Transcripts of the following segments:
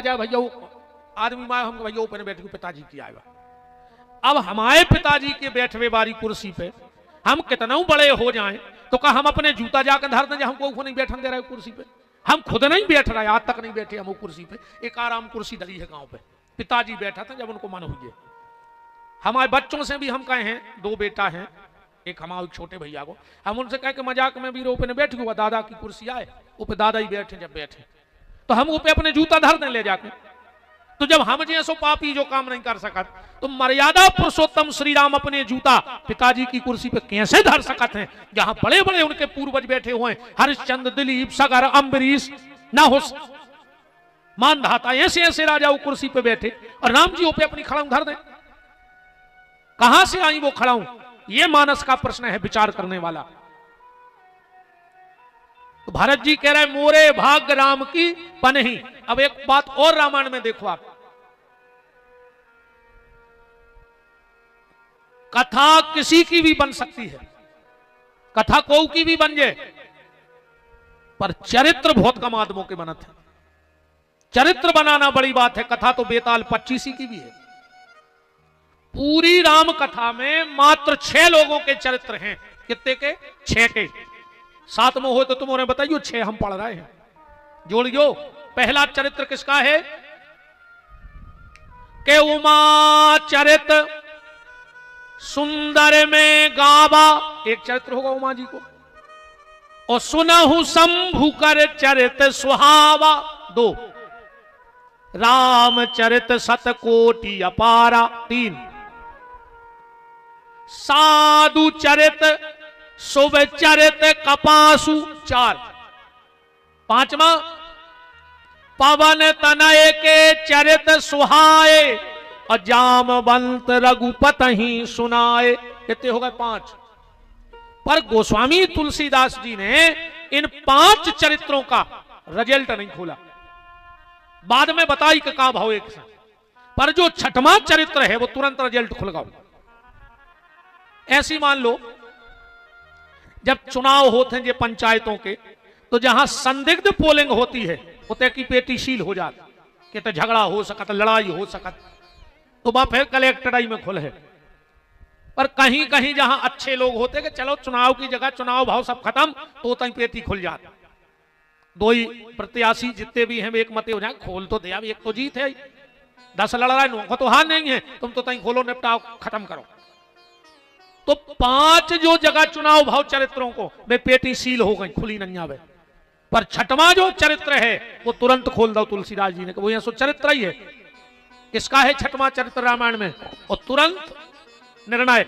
कहा जाए भैया आदमी माए हम भैया ऊपर बैठ के पिताजी की आएगा। अब हमारे पिताजी के बैठवे वाली कुर्सी पे हम कितना बड़े हो जाएं तो कहा हम अपने जूता जाकर धर दें, हमको नहीं बैठने दे रहे कुर्सी पे। हम खुद नहीं बैठ रहे, आज तक नहीं बैठे हम वो कुर्सी पे। एक आराम कुर्सी डली है गांव पे, पिताजी बैठा था जब उनको मन हुई। हमारे बच्चों से भी हम कहे हैं, 2 बेटा हैं, एक हमारे छोटे भैया को हम उनसे कहे कि मजाक में भी ऊपर बैठ गया दादा की कुर्सी आए ऊपर दादा ही बैठे, जब बैठे तो हम ऊपर अपने जूता धर दें ले जाके। तो जब हम जैसो पापी जो काम नहीं कर सका तो मर्यादा पुरुषोत्तम श्री राम अपने जूता पिताजी की कुर्सी पे कैसे धर सकते हैं, जहां बड़े बड़े उनके पूर्वज बैठे हुए हैं, हरिश्चंद्र, दिलीप, सगर, अम्बरीश, ना हो मानधाता, ऐसे ऐसे राजा वो कुर्सी पे बैठे और राम जी पे अपनी खड़ाऊ धर दें। कहां से आई वो खड़ाऊ? ये मानस का प्रश्न है विचार करने वाला। तो भरत जी कह रहे मोरे भाग्य राम की पनही। अब एक बात और रामायण में देखो आप, कथा किसी की भी बन सकती है, कथा कोई की भी बन जाए, पर चरित्र बहुत कम आदमों के बनत है। चरित्र बनाना बड़ी बात है। कथा तो बेताल 25 की भी है। पूरी राम कथा में मात्र 6 लोगों के चरित्र हैं। कितने के? 6 के। 7 में हो तो तुम उन्हें बताइयो, 6 हम पढ़ रहे हैं, जोड़ियो। पहला चरित्र किसका है? के उमा चरित सुंदर में गावा, एक चरित्र होगा उमा जी को। और सुनहु शंभु कर चरित सुहावा, 2। रामचरित सतकोटि अपारा, 3। साधु चरित शुभ चरित कपासु, 4। 5वां पवन तनय के चरित सुहाए और जामवंत रघुपत ही सुनाए। कितने हो गए? 5। पर गोस्वामी तुलसीदास जी ने इन 5 चरित्रों का रिजल्ट नहीं खोला, बाद में बताई कि का भाव एक साथ, पर जो 6वां चरित्र है वो तुरंत रिजल्ट खुल गया। ऐसी मान लो जब चुनाव होते हैं ये पंचायतों के, तो जहां संदिग्ध पोलिंग होती है होते की पेटी सील हो जाती कि तो झगड़ा हो सकता, लड़ाई हो सकता, तो वहां फिर कलेक्टराई में खुल है। पर कहीं कहीं जहां अच्छे लोग होते कि चलो चुनाव की जगह चुनाव भाव सब खत्म, तो तई पेटी खुल जाती। 2 ही प्रत्याशी जितने भी हैं एक मते हो जाए, खोल तो दे, एक तो जीत है, 10 लड़ रहा है, 9 तो हार नहीं है, तुम तो तई खोलो, निपटाओ, खत्म करो। तो 5 जो जगह चुनाव भाव चरित्रों को वे पेटी सील हो गई, खुली नहीं आवे। पर 6वां जो चरित्र है वो तुरंत खोल दो तुलसीदास जी ने, वो यहां सो चरित्र ही है। किसका है 6वां चरित्र रामायण में? और तुरंत निर्णय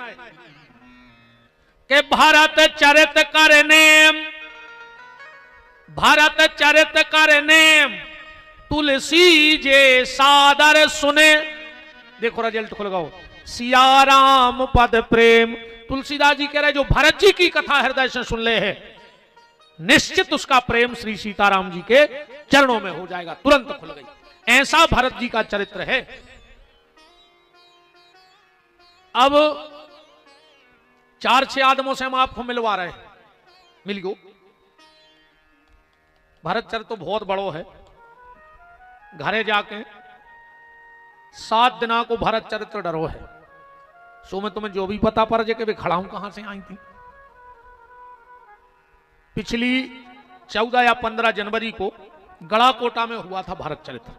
के भारत चरित कर नेम, भारत चरित कर नेम तुलसी जे सादर सुने। देखो रिजल्ट खुल गया, सिया राम पद प्रेम। तुलसीदास जी कह रहे जो भरत जी की कथा हृदय से सुन ले है, निश्चित उसका प्रेम श्री सीताराम जी के चरणों में हो जाएगा। तुरंत खुल गई। ऐसा भरत जी का चरित्र है। अब 4-6 आदमों से हम आपको मिलवा रहे हैं, मिल गो। भरत चरित्र तो बहुत बड़ो है, घरे जाके 7 दिना को भरत चरित्र डरो है। सो में तुम्हें जो भी पता पड़ जाए कि वे खड़ाऊं कहां से आई थी। पिछली 14 या 15 जनवरी को गड़ाकोटा में हुआ था भरत चरित्र।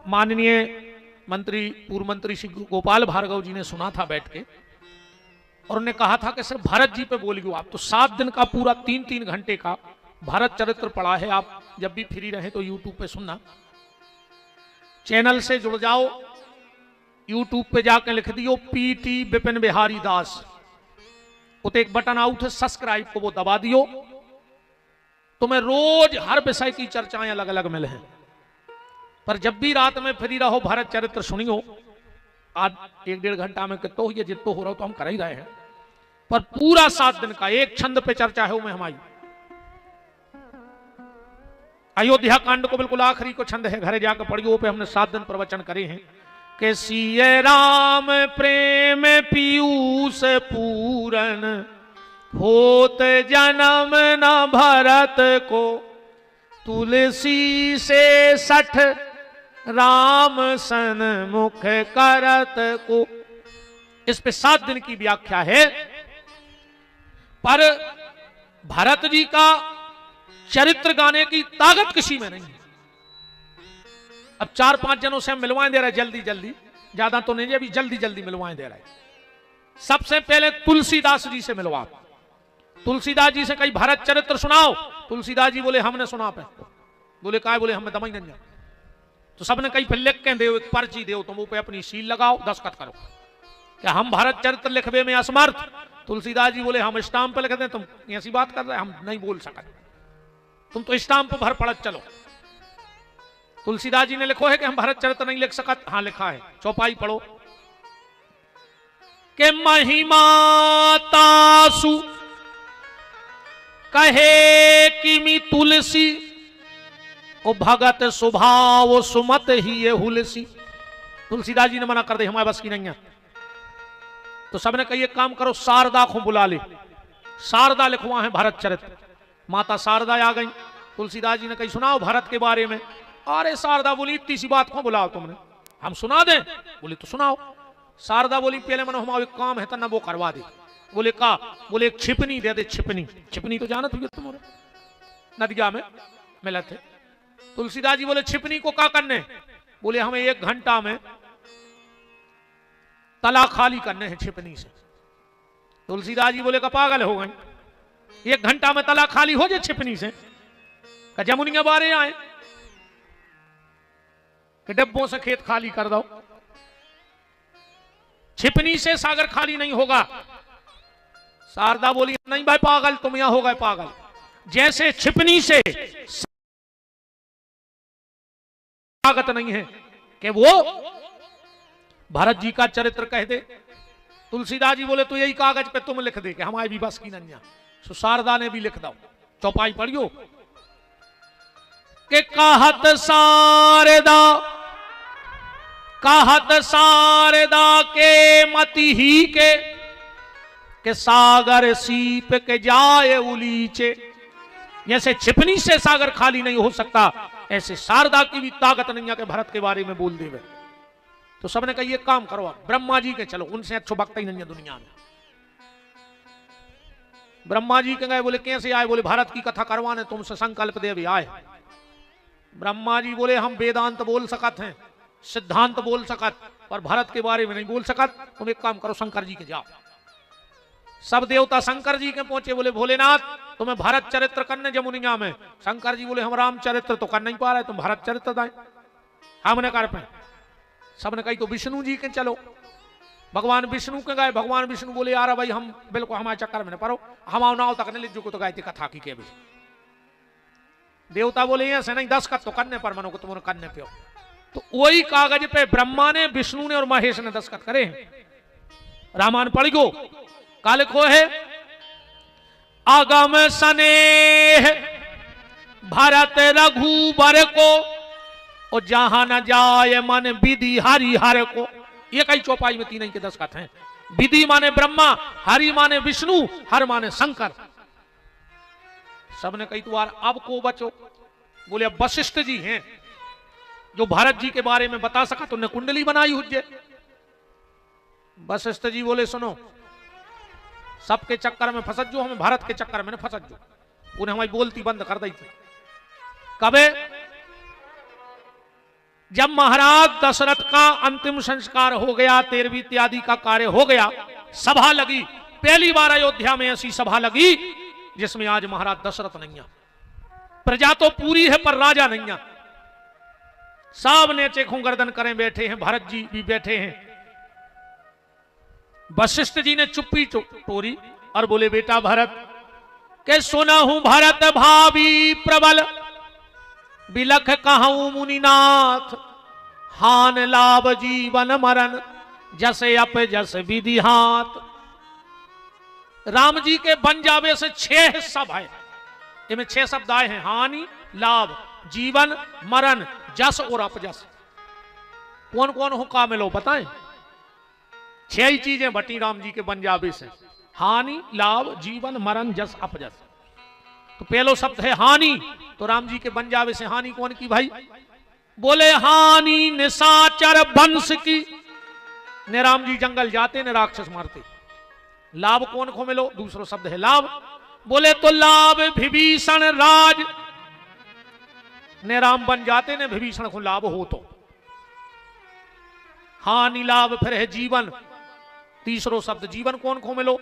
माननीय मंत्री, पूर्व मंत्री श्री गोपाल भार्गव जी ने सुना था बैठ के, और उन्होंने कहा था कि सर भरत जी पे बोलियो आप। तो 7 दिन का पूरा 3-3 घंटे का भरत चरित्र पड़ा है। आप जब भी फ्री रहे तो यूट्यूब पे सुनना, चैनल से जुड़ जाओ, यूट्यूब पे जाकर लिख दियो PT विपिन बिहारी दास, उते एक बटन आउट है सब्सक्राइब को, वो दबा दियो। तुम्हें रोज हर विषय की चर्चाएं अलग अलग मिले हैं। पर जब भी रात में फ्री रहो भरत चरित्र सुनियो। आज 1-1.5 घंटा में कितो हो, ये जितो हो रहा हो तो हम कर ही रहे हैं, पर पूरा 7 दिन का एक छंद पे चर्चा है में हमारी। अयोध्या कांड को बिल्कुल आखिरी को छंद है, घरे जाकर पढ़ियो, पे हमने 7 दिन प्रवचन करे हैं कि सिय राम प्रेम पीयूष पूरन होत जन्म न भरत को, तुलसी से 60 राम सन्मुख करत को। इस पे 7 दिन की व्याख्या है। पर भरत जी का चरित्र गाने की ताकत किसी में नहीं है। अब 4-5 जनों से हम मिलवाएं दे रहे जल्दी जल्दी, ज्यादा तो नहीं, अभी जल्दी जल्दी मिलवाएं दे रहे। सबसे पहले तुलसीदास जी से मिलवा। तुलसीदास जी से कई भरत चरित्र सुनाओ। तुलसीदास जी बोले हमने सुना पे। बोले काय? बोले हमें दमाई नहीं। तो सबने कई फिर लिख के दे, एक पर्ची दो, तुम पे अपनी सील लगाओ, दस्तखत करो क्या हम भरत चरित्र लिखवे में असमर्थ। तुलसीदास जी बोले हम स्टाम्प पे लिख दें, तुम ऐसी बात कर रहे, हम नहीं बोल सकते, तुम तो स्टाम्प पर भर पड़त चलो। तुलसीदास जी ने लिखो है कि हम भरत चरित्र नहीं लिख सकत। हाँ लिखा है, चौपाई पढ़ो के महिमा तासु कहे किमि तुलसी ओ भगत स्वभाव सुमत ही ये हुलसी। तुलसीदास जी ने मना कर दे, हमारे बस की नहीं है। तो सबने कही एक काम करो, शारदा को बुला ले, शारदा लिखवा है भरत चरित्र। माता शारदा आ गई। तुलसीदास जी ने कही सुनाओ भरत के बारे में। अरे शारदा बोली इतनी सी बात को बुलाओ तुमने, हम सुना दें? बोले तो सुनाओ। शारदा बोली पहले मनो हमारा एक काम है तो ना वो करवा दे। बोले का? बोले एक छिपनी दे दे। छिपनी, छिपनी तो जानत हुई तुम नदिया में मिला थे। तुलसीदास जी बोले छिपनी को क्या करने? बोले हमें 1 घंटा में तला खाली करने हैं छिपनी से। तुलसीदास जी बोले का पागल हो गए, 1 घंटा में तला खाली हो जाए छिपनी से? का जमुनिया बारे आए कि डब्बों से खेत खाली कर दो। छिपनी से सागर खाली नहीं होगा। शारदा बोली नहीं भाई पागल, तुम यहां हो गए पागल। जैसे छिपनी से ताकत नहीं है कि वो भरत जी का चरित्र कह दे। तुलसीदास जी बोले तो यही कागज पे तुम लिख दे कि हमारी भी बस की नहीं। तो शारदा ने भी लिख दो, चौपाई पढ़ियो कि कहत शारदा के मति ही के सागर सीप के जाए उलीचे। जैसे छिपनी से सागर खाली नहीं हो सकता, ऐसे शारदा की भी ताकत नहीं है कि भरत के बारे में बोल देवे। तो सबने कहा ये काम करो, ब्रह्मा जी के चलो, उनसे अच्छो भक्त ही नहीं है दुनिया में। ब्रह्मा जी के गए। बोले कैसे आए? बोले भरत की कथा करवाने तुमसे संकल्प दे भी आए। ब्रह्मा जी बोले हम वेदांत बोल सकत हैं, सिद्धांत बोल सकत, पर भरत के बारे में नहीं बोल सकत। तुम एक काम करो, शंकर जी के जाओ। सब देवता शंकर जी के पहुंचे। बोले भोलेनाथ तुम्हें भरत चरित्र करने जमुनिया में। शंकर जी बोले हम राम चरित्र तो कर नहीं पा रहे, तुम भरत चरित्र दाए हमने कर पे। सबने कही तो विष्णु जी के चलो। भगवान विष्णु के गए। भगवान विष्णु बोले यार भाई हम बिल्कुल हमारे चक्कर में न पड़ो, हम नाव तक नहीं लिखो तो गायती कथा की के भी। देवता बोले ऐसे नहीं, 10 का तो करने पर मनो को तुमने करने पे हो। तो वही कागज पे ब्रह्मा ने, विष्णु ने और महेश ने दस्तखत करे। रामायण पढ़ गो काल को है आगम सनेह भरत रघुबर को और जहां न जाए मन विधि हरि हर को। ये कई चौपाई में 3 के दस्तखत हैं। विधि माने ब्रह्मा, हरि माने विष्णु, हर माने शंकर। सबने कही तो यार अब को बचो। बोले अब वशिष्ठ जी हैं जो भरत जी के बारे में बता सका, तुमने कुंडली बनाई हुज्जे। वशिष्ठ जी बोले सुनो सबके चक्कर में फंसत जो, हमें भारत के चक्कर में फंसत जो। उन्हें हमारी बोलती बंद कर दी थी। कबे? जब महाराज दशरथ का अंतिम संस्कार हो गया, 13वीं इत्यादि का कार्य हो गया, सभा लगी। पहली बार अयोध्या में ऐसी सभा लगी जिसमें आज महाराज दशरथ नहीं है। प्रजा तो पूरी है पर राजा नहीं है। सब ने चेखों गर्दन करें बैठे हैं, भरत जी भी बैठे हैं। वशिष्ठ जी ने चुप्पी तोड़ी और बोले बेटा भरत के सुना हूं भरत भावी प्रबल बिलख कहूं मुनिनाथ हान लाभ जीवन मरण जसे अप जस विधि हाथ। राम जी के बन जावे से 6 शब्द है, इनमें 6 शब्द आए हैं, हानि लाभ जीवन मरण जस और अपजस। कौन कौन हो का मिलो बताएं? 6 ही चीजें बटी राम जी के बन जावे से, हानि लाभ जीवन मरण जस अपजस। तो पहलो शब्द है हानि, तो राम जी के बन जावे से हानि कौन की भाई? बोले हानि निशाचर वंश की। ने राम जी जंगल जाते ने राक्षस मारते। लाभ कौन को मिलो? दूसरो शब्द है लाभ। बोले तो लाभ विभीषण राज। ने राम बन जाते ने विभीषण को लाभ हो तो। हानि लाभ फिर है जीवन। तीसरो शब्द जीवन कौन को मिलो?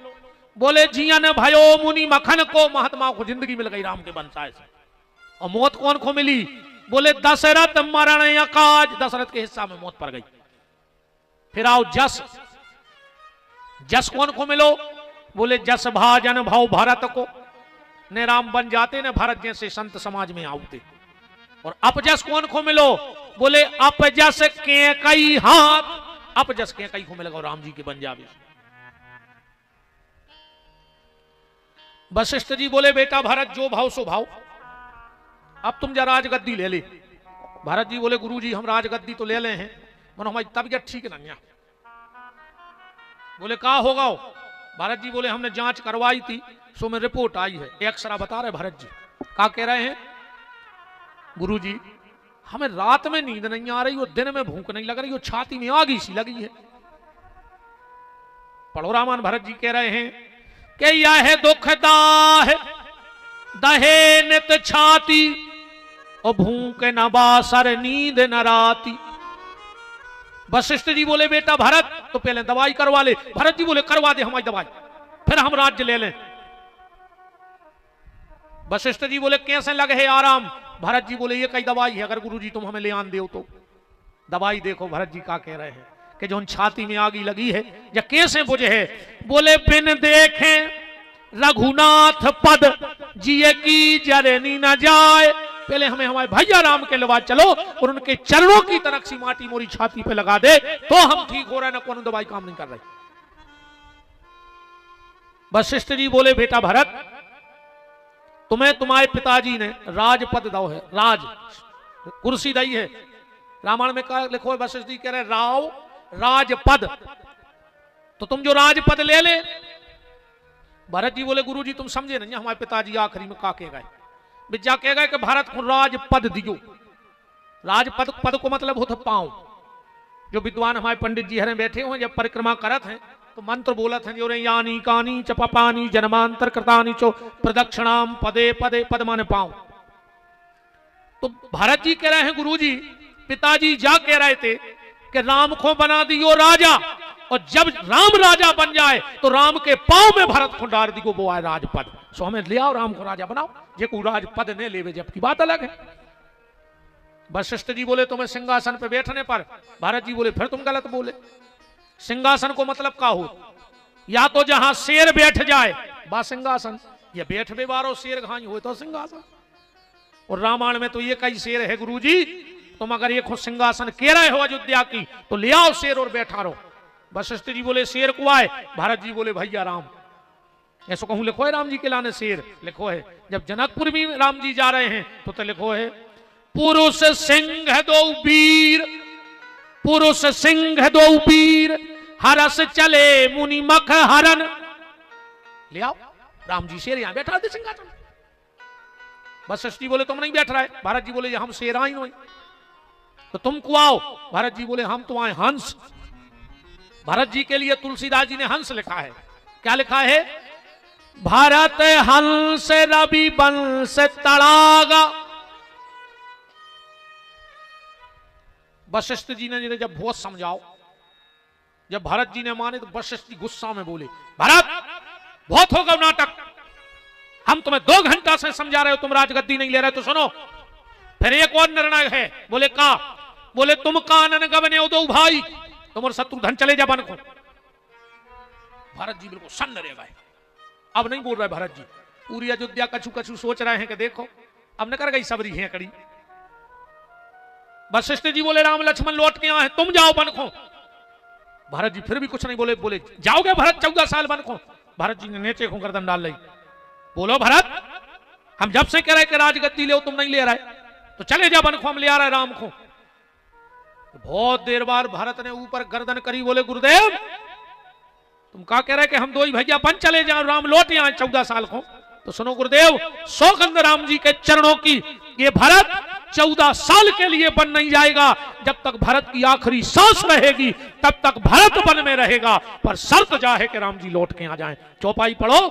बोले जियन भयो मुनि मखन को। महात्मा को जिंदगी मिल गई राम के वंशाय से। और मौत कौन को मिली? बोले दशरथ मरण अकाज। दशरथ के हिस्सा में मौत पड़ गई। फिर आओ जस। जस कौन को मिलो? बोले जस भाजन भाव भारत को। ने राम बन जाते ने भारत जैसे संत समाज में आउते। और अपजस कौन को मिलो? बोले अपजस के कई हाथ। अपजस के कई को मिलेगा राम जी के बन जावे। वशिष्ठ जी बोले बेटा भरत जो भाव सो भाव, अब तुम जा राजगद्दी ले ले। भरत जी बोले गुरु जी हम राजगद्दी तो ले ले हैं, मनो हमारी तबीयत ठीक नहीं है। बोले कहा होगा? भरत जी बोले हमने जांच करवाई थी, सो में रिपोर्ट आई है। एक्सरा बता रहे भरत जी। क्या कह रहे हैं? गुरु जी हमें रात में नींद नहीं आ रही, वो दिन में भूख नहीं लग रही, वो छाती में आग सी लगी है। पढ़ो रामायण। भरत जी कह रहे हैं कि यह दुखदाह दहे नित छाती, और भूख न बासर नींद न राती। वशिष्ठ जी बोले बेटा भरत तो पहले दवाई करवा ले। भरत जी बोले करवा दे हमारी दवाई, फिर हम राज्य ले लें। वशिष्ठ जी बोले कैसे लगे है आराम? भरत जी बोले ये कई दवाई है, अगर गुरु जी तुम हमें ले आन दो तो। दवाई देखो भरत जी क्या कह रहे हैं कि जो छाती में आगी लगी है या कैसे बुझे है? बोले बिन देखे रघुनाथ पद जिए की जरनी न जाए। पहले हमें हमारे भैया राम के लवा चलो और उनके चरणों की तरफ सी माटी मोरी छाती पे लगा दे तो हम ठीक हो रहे, ना कौन दवाई काम नहीं कर रही। वशिष्ठ जी बोले बेटा भरत तुम्हें तुम्हारे पिताजी ने राजपद दो है, राज कुर्सी दी है। रामायण में क्या लिखो है? वशिष्ठ जी कह रहे राव राजपद, तो तुम जो राजपद ले ले। भरत जी बोले गुरु जी तुम समझे नहीं, हमारे पिताजी आखिरी में का कह गए? विद्या कह गए कि भारत को राजपद दियो। राजपद पद को मतलब होता पांव। जो विद्वान हमारे पंडित जी हरे बैठे हुए जब परिक्रमा करत हैं तो मंत्र बोलत हैं जो रे यानी कानी च पपानी जन्मांतर कृतानि चो प्रदक्षिणाम पदे पदे। पद माने पांव। तो भारत जी कह रहे हैं गुरु जी पिताजी जा कह रहे थे कि राम को बना दियो राजा, और जब राम राजा बन जाए तो राम के पांव में भरत को डाल दियो वो आए राजपद। सो हमें ले आओ राम को राजा बनाओ। जे को राजपद ने लेवे जबकि बात अलग है। वशिष्ठ जी बोले तुम्हें सिंहासन पे बैठने पर। भारत जी बोले फिर तुम गलत बोले। सिंहासन को मतलब क्या हो? या तो जहां शेर बैठ जाए बा सिंहासन, या बैठ बे बारो शेर घाई हो तो सिंहासन। और रामायण में तो ये कई शेर है गुरु जी, तुम अगर ये खुद सिंहासन कह रहे हो अयोध्या की तो ले आओ शेर और बैठा रहो। वशिष्ठ जी बोले शेर को आए। भारत जी बोले भैया राम। ऐसा कहूं लिखो है राम जी के लाने शेर लिखो है। जब जनकपुर में राम जी जा रहे हैं तो लिखो है पुरुष सिंह दो वीर, पुरुष सिंह दो वीर हरस चले मुनि मख हरन। ले आओ राम जी शेर यहां बैठा दे सिंहासन। वशिष्ठ जी बोले तुम नहीं बैठ रहे। भारत जी बोले हम शेर आई नहीं तो तुम को आओ। भारत जी बोले हम तो आए हंस। भारत जी के लिए तुलसीदास जी ने हंस लिखा है। क्या लिखा है? भारत हंस रवि वंश तड़ागा। वशिष्ठ जी ने जब बहुत समझाओ, जब भारत जी ने माने तो वशिष्ठ जी गुस्सा में बोले भारत बहुत होगा नाटक, हम तुम्हें 2 घंटा से समझा रहे हो, तुम राजगद्दी नहीं ले रहे तो सुनो। फिर एक और निर्णय है। बोले का? बोले तुम कानन गवने दो भाई, तुम और शत्रुघ्न चले जा बन को। भारत जी बिल्कुल सन्न रह गए। अब नहीं बोल रहे भारत जी। पूरी अयोध्या कछु कछु सोच रहे हैं कि देखो अब न कर गई सबरी है कड़ी। वशिष्ठ जी बोले राम लक्ष्मण लौट के आए, तुम जाओ बन को। भारत जी फिर भी कुछ नहीं बोले। बोले जाओगे भरत 14 साल बन को? भारत जी ने नीचे को गर्दन डाल ली। बोलो भरत हम जब से कह रहे कि राजगद्दी ले तुम नहीं ले रहे तो चले जा बन को, हम ले आ रहे राम को। बहुत देर बाद भारत ने ऊपर गर्दन करी। बोले गुरुदेव तुम क्या कह रहे कि हम 2 ही भैया बन चले जाओ, राम लौट आए 14 साल को। तो सुनो गुरुदेव, सौगंध राम जी के चरणों की, ये भरत 14 साल के लिए वन नहीं जाएगा। जब तक भरत की आखिरी सांस रहेगी तब तक भरत वन में रहेगा, पर शर्त जा है कि राम जी लौट के आ जाएं। चौपाई पढ़ो,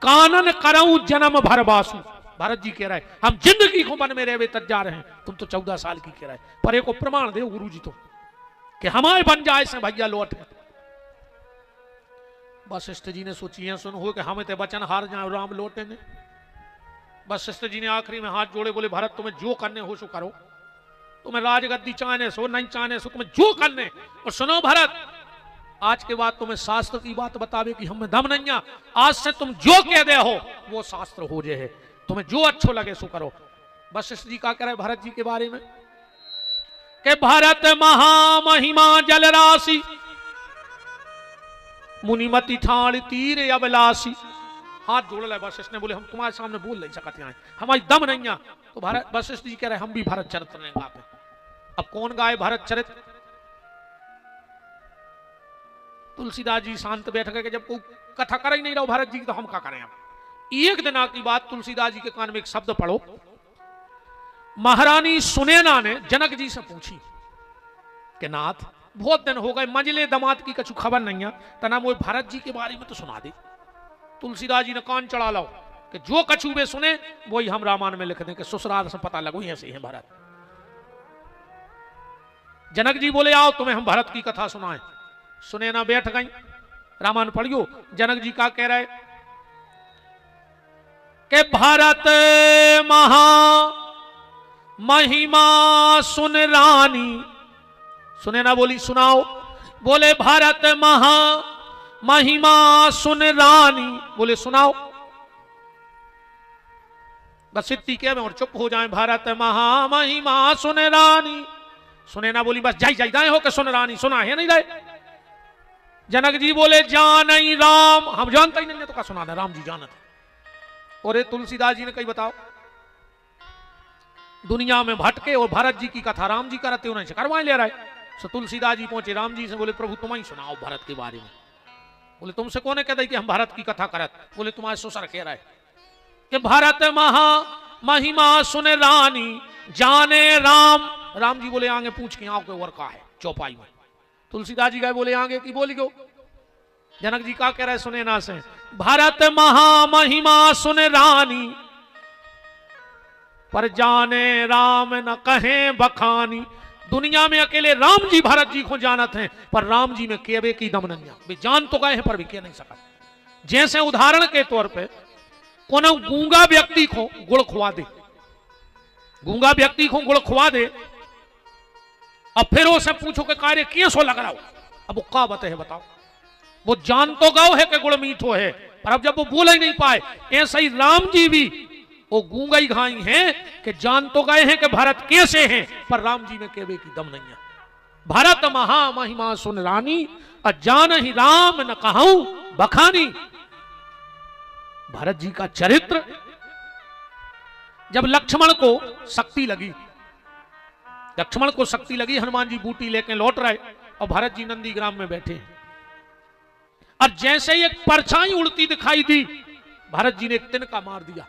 कानन करऊं जन्म भर बासु। भरत जी कह रहे हम जिंदगी को वन में रहे तक जा रहे हैं, तुम तो 14 साल की कह रहे, पर एक प्रमाण दे गुरु जी तो कि हमारे बन जाए से भैया लौट। वशिष्ठ जी ने सोची है सुन हो कि हमें ते वचन हार जाए राम लौटे ने। वशिष्ठ जी ने आखिरी में हाथ जोड़े बोले भरत तुम्हें जो करने हो सो करो, तुम्हें राजगद्दी चाहने सो नहीं चाहने सो, तुम्हें जो करने। और सुनो भरत, आज के बाद तुम्हें शास्त्र की बात बतावे कि हमें दम नहीं है, आज से तुम जो कह दे हो वो शास्त्र हो जे है, तुम्हें जो अच्छो लगे सो करो। वशिष्ठ जी क्या कह रहे भरत जी के बारे में कि भरत महामहिमा जल राशि, मुनिमति ठाण तीर अबलासी। हाथ जोड़ ले वशिष्ठ ने, बोले हम तुम्हारे सामने बोल नहीं सकते हैं, हमारी दम नहीं है। तो भरत वशिष्ठ जी कह रहे हम भी भरत चरित्र नहीं गाते। अब कौन गाए भरत चरित्र? तुलसीदास जी शांत बैठ गए कि जब कोई कथा कर ही नहीं रहा भरत जी की तो हम क्या करें। अब एक दिन की बात, तुलसीदास जी के कान में एक शब्द पढ़ो, महारानी सुनैना ने जनक जी से पूछी कि नाथ बहुत दिन हो गए मंजले दमाद की कछु खबर नहीं है, तना वो भरत जी के बारे में तो सुना दे। तुलसीदास जी ने कान चढ़ा लो कि जो कछु वे सुने वही हम रामायण में लिख दें कि ससुराल से पता लगो ऐसे ही है भरत। जनक जी बोले आओ तुम्हें हम भरत की कथा सुनाएं। सुनैना बैठ गई, रामायण पढ़ियो। जनक जी का कह रहे कि भरत महा महिमा सुन रानी। सुनैना बोली सुनाओ। बोले भरत महा महिमा सुन रानी। बोले सुनाओ। बस इतनी कह में और चुप हो जाए। भरत महा महिमा सुन रानी। सुनैना बोली बस जाई जाई दाए हो के सुन रानी, सुना है नहीं रहे। जनक जी बोले जान ही राम, हम जानते ही नहीं है तो क्या सुना दे, राम जी जानत है। और तुलसीदास जी ने कही बताओ दुनिया में भटके और भरत जी की कथा राम जी करते उन्हें से करवाए ले रहे। तो तुलसीदास जी पहुंचे राम जी से, बोले प्रभु तुम ही सुनाओ भरत के बारे में। बोले तुमसे कौन कह दे कि हम भरत की कथा करत? बोले तुम्हारे ससुर कह रहे कि भरत महा महिमा सुन रानी जाने राम। राम जी बोले आगे पूछ के आओ के और का है चौपाई में। तुलसीदास जी गए बोले आगे की बोली गो। जनक जी का कह रहे सुनैना से भरत महा महिमा सुन रानी पर जाने राम न कहे बखानी। दुनिया में अकेले राम जी भरत जी को जानत हैं, पर राम जी में केवे की दम नहीं है। वे जान तो गए हैं पर भी कह नहीं सका। जैसे उदाहरण के तौर पे कोनो गूंगा व्यक्ति को गुड़ खुआ दे, गूंगा व्यक्ति को गुड़ खुआ दे, अब फिर उससे पूछो कि कार्य क्यों सो लग रहा हो, अब वो का बते है बताओ। वो जान तो गाओ है कि गुड़ मीठो है, पर अब जब वो बोल ही नहीं पाए, ऐसा ही राम जी भी वो गूंगा ही घाई हैं कि जान तो गए हैं कि भरत कैसे हैं, पर राम जी में केवे की दम नहीं है। भरत महा महिमा सुन रानी अजान ही राम न कहूं बखानी। भरत जी का चरित्र, जब लक्ष्मण को शक्ति लगी, लक्ष्मण को शक्ति लगी, हनुमान जी बूटी लेके लौट रहे और भरत जी नंदीग्राम में बैठे हैं। और जैसे ही एक परछाई उड़ती दिखाई दी, भरत जी ने एक तिनका मार दिया।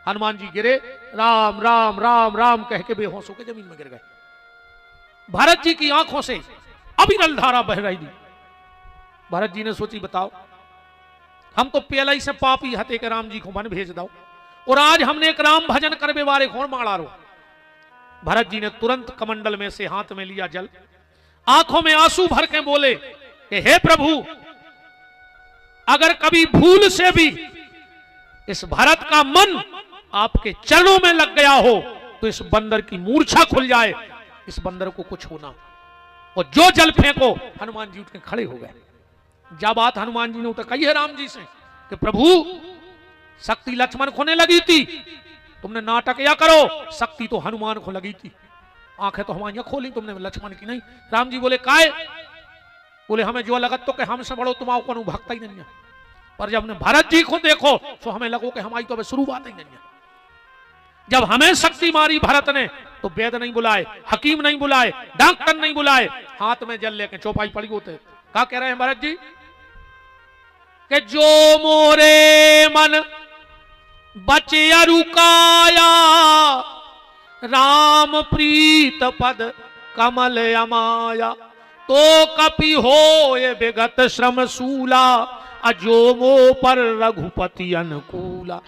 हनुमान जी गिरे, राम राम राम राम कह के बेहोश होकर जमीन में गिर गए। भरत जी की आंखों से अविरल धारा बह रही थी। भरत जी ने सोची बताओ हम तो पहले ही से पापी हते के राम जी को मन भेज दो, और आज हमने एक राम भजन करवे वाले कौन मारा रो। भरत जी ने तुरंत कमंडल में से हाथ में लिया जल, आंखों में आंसू भर के बोले कि हे प्रभु, अगर कभी भूल से भी इस भरत का मन आपके चरणों में लग गया हो तो इस बंदर की मूर्छा खुल जाए, इस बंदर को कुछ होना। और जो जल फेंको। हनुमान जी उठ के खड़े हो गए। जब बात हनुमान जी ने उठ कही है राम जी से कि प्रभु शक्ति लक्ष्मण खोने लगी थी, तुमने नाटक या करो, शक्ति तो हनुमान को लगी थी, आंखें तो हमारी खोली तुमने, लक्ष्मण की नहीं। राम जी बोले काय? बोले हमें जो लगत तो कि हमसे बड़ो तुम्हारा को भक्ता ही नहीं है, पर जब हमने भरत जी को देखो तो हमें लगो कि हमारी तो अभी शुरुआत ही नहीं है। जब हमें शक्ति मारी भरत ने तो वेद नहीं बुलाए, हकीम नहीं बुलाए, डॉक्टर नहीं बुलाए, हाथ में जल लेके चौपाई पड़ी होते। क्या कह रहे हैं भरत जी कि जो मोरे मन बचे अरुकाया राम प्रीत पद कमल अमाया, तो कपि होए विगत श्रम सूला, अजो मो पर रघुपति अनुकूला।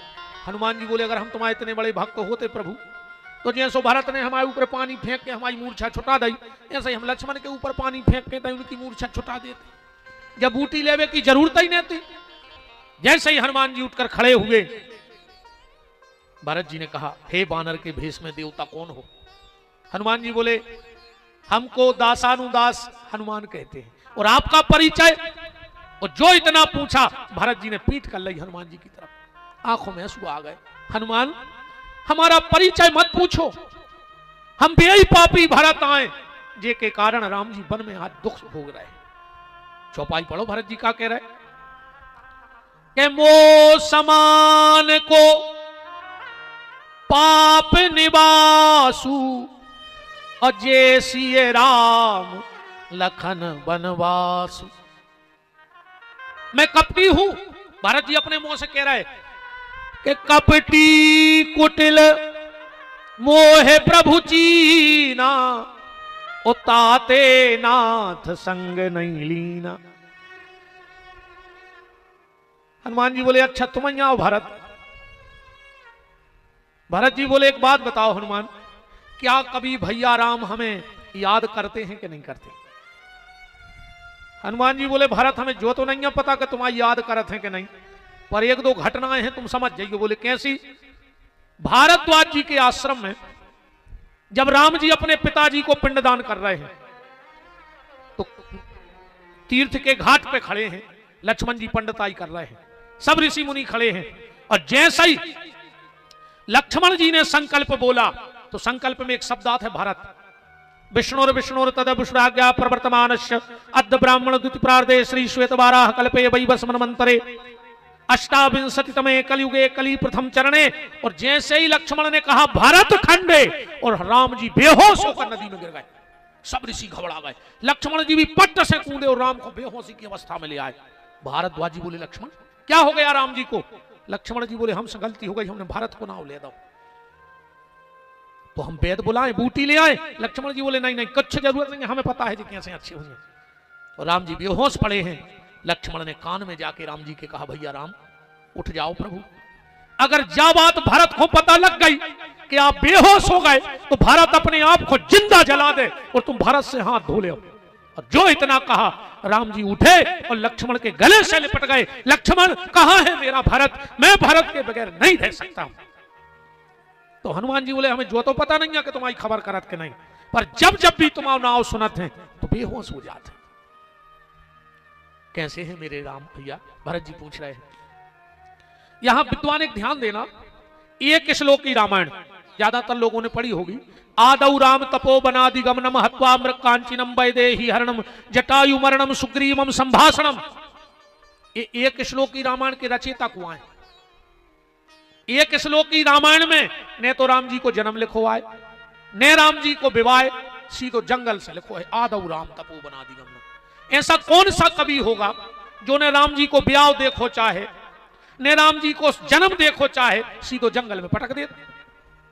हनुमान जी बोले, अगर हम तुम्हारे इतने बड़े भक्त होते प्रभु, तो जैसो भरत ने हमारे ऊपर पानी फेंक के हमारी मूर्छा छुटा दी, ऐसे ही हम लक्ष्मण के ऊपर पानी फेंक के उनकी मूर्छा छुटा देते, जब बूटी लेवे की जरूरत ही नहीं थी। जैसे ही हनुमान जी उठकर खड़े हुए, भरत जी ने कहा, हे बानर के भेष में देवता कौन हो? हनुमान जी बोले, हमको दासानुदास हनुमान कहते हैं, और आपका परिचय? और जो इतना पूछा, भरत जी ने पीठ कर ली हनुमान जी की तरफ, आंखों में आंसू आ गए। हनुमान, हमारा परिचय मत पूछो, हम बेई पापी भरत आए, जे के कारण राम जी वन में आज दुख भोग रहे। चौपाई पढ़ो, भरत जी का कह रहे कि मो समान को पाप निवासु, और जे सिए राम लखन बनवासु। मैं कपटी हूं, भरत जी अपने मुंह से कह रहे कि कपटी कुटिल मोहे प्रभु चीना, उताते नाथ संग नहीं लीना। हनुमान जी बोले, अच्छा तुम यहाँ भरत। भरत जी बोले, एक बात बताओ हनुमान, क्या कभी भैया राम हमें याद करते हैं कि नहीं करते? हनुमान जी बोले, भरत हमें जो तो नहीं है पता कि तुम्हारी याद करते हैं कि नहीं, पर एक दो घटनाएं हैं, तुम समझ जाइए। बोले, कैसी? भारद्वाज जी के आश्रम में जब राम जी अपने पिताजी को पिंडदान कर रहे हैं, तो तीर्थ के घाट पे खड़े हैं, लक्ष्मण जी पंडिताई कर रहे हैं, सब ऋषि मुनि खड़े हैं, और जैसे ही लक्ष्मण जी ने संकल्प बोला, तो संकल्प में एक शब्द आता है भरत। विष्णुर विष्णुर तद विष्णुराज्ञा प्रवर्तमानस्य अद्य ब्राह्मण द्वितीय प्रार्धे श्री श्वेत वाराह कल्पे वैवस्वत मन्वन्तरे अष्टाविंशतितमे कलयुगे कली प्रथम चरणे। और जैसे ही लक्ष्मण ने कहा भरत खंडे, और राम जी बेहोश होकर नदी में गिर गए। सब ऋषि घबरा गए, लक्ष्मण जी भी पट्ट से कूदे और राम को बेहोशी की अवस्था में ले आए। भारद्वाज जी बोले, लक्ष्मण क्या हो गया राम जी को? लक्ष्मण जी बोले, हमसे गलती हो गई, हमने भारत को नाव ले दो, तो हम वेद बुलाएं, बूटी ले आए। लक्ष्मण जी बोले, नहीं नहीं, कुछ जरूरत नहीं, हमें पता है जी कैसे अच्छे होंगे। और राम जी बेहोश पड़े हैं। लक्ष्मण ने कान में जाके राम जी के कहा, भैया राम उठ जाओ प्रभु, अगर जा बात भरत को पता लग गई कि आप बेहोश हो गए, तो भरत अपने आप को जिंदा जला दे और तुम भरत से हाथ धो ले। और जो इतना कहा, राम जी उठे और लक्ष्मण के गले से लिपट गए। लक्ष्मण, कहां है मेरा भरत? मैं भरत के बगैर नहीं रह सकता। तो हनुमान जी बोले, हमें जो तो पता नहीं है कि तुम्हारी खबर करत के नहीं, पर जब जब भी तुम्हारा नाम सुनत है तो बेहोश हो जाते। कैसे हैं मेरे राम भैया? भरत जी पूछ रहे हैं। यहां विद्वान एक ध्यान देना, एक श्लोक की रामायण ज्यादातर लोगों ने पढ़ी होगी। आदौ राम तपो बनादि गमनम हत्वा मृक्कांचिनम वैदेही हरणम जटायु मरणम सुग्रीवम संभाषणम। एक श्लोक की रामायण के रचयिता कौन है? एक श्लोक की रामायण में ने तो राम जी को जन्म लिखो आए, ने राम जी को विवाह सीधो जंगल से लिखो है। आदौ राम तपो बनादि गमनम। ऐसा कौन सा कवि होगा जो ने राम जी को ब्याह देखो चाहे, ने राम जी को जन्म देखो चाहे, सीधो जंगल में पटक दे।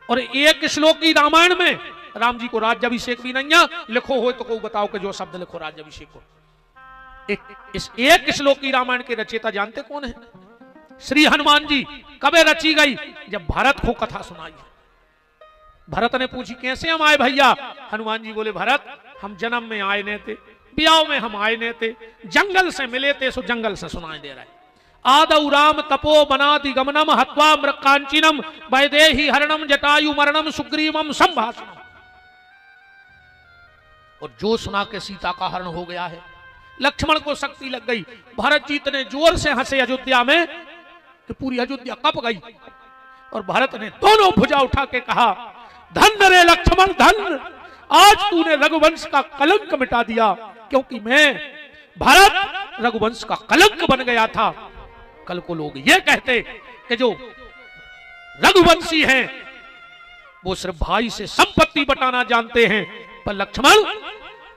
और एक श्लोक की रामायण में राम जी को राज्याभिषेक भी नहीं है। लिखो हो तो को बताओ कि जो शब्द लिखो राज्याभिषेक को। इस एक श्लोक की रामायण के रचयिता जानते कौन है? श्री हनुमान जी। कबे रची गई? जब भरत को कथा सुनाई। भरत ने पूछी, कैसे हम आए भैया? हनुमान जी बोले, भरत हम जन्म में आए नहीं थे, ब्याह में हम आए नहीं थे, जंगल से मिले थे, सो जंगल से सुनाई दे रहा है। आदौ राम तपो बनादि गमनम हत्वा मृक्कांचिनम वैदेही हरणम जटायु मरणम सुग्रीवम संभाषणम। और जो सुना के सीता का हरण हो गया है। लक्ष्मण को शक्ति लग गई। भरत जी इतने जोर से हंसे अयोध्या में कि पूरी अयोध्या कप गई। और भरत ने दोनों भुजा उठा के कहा, धन रे लक्ष्मण धन, आज तूने रघुवंश का कलंक मिटा दिया, क्योंकि मैं भरत रघुवंश का कलंक बन गया था। कल को लोग ये कहते कि जो रघुवंशी हैं वो सिर्फ भाई से संपत्ति बटाना जानते हैं, पर लक्ष्मण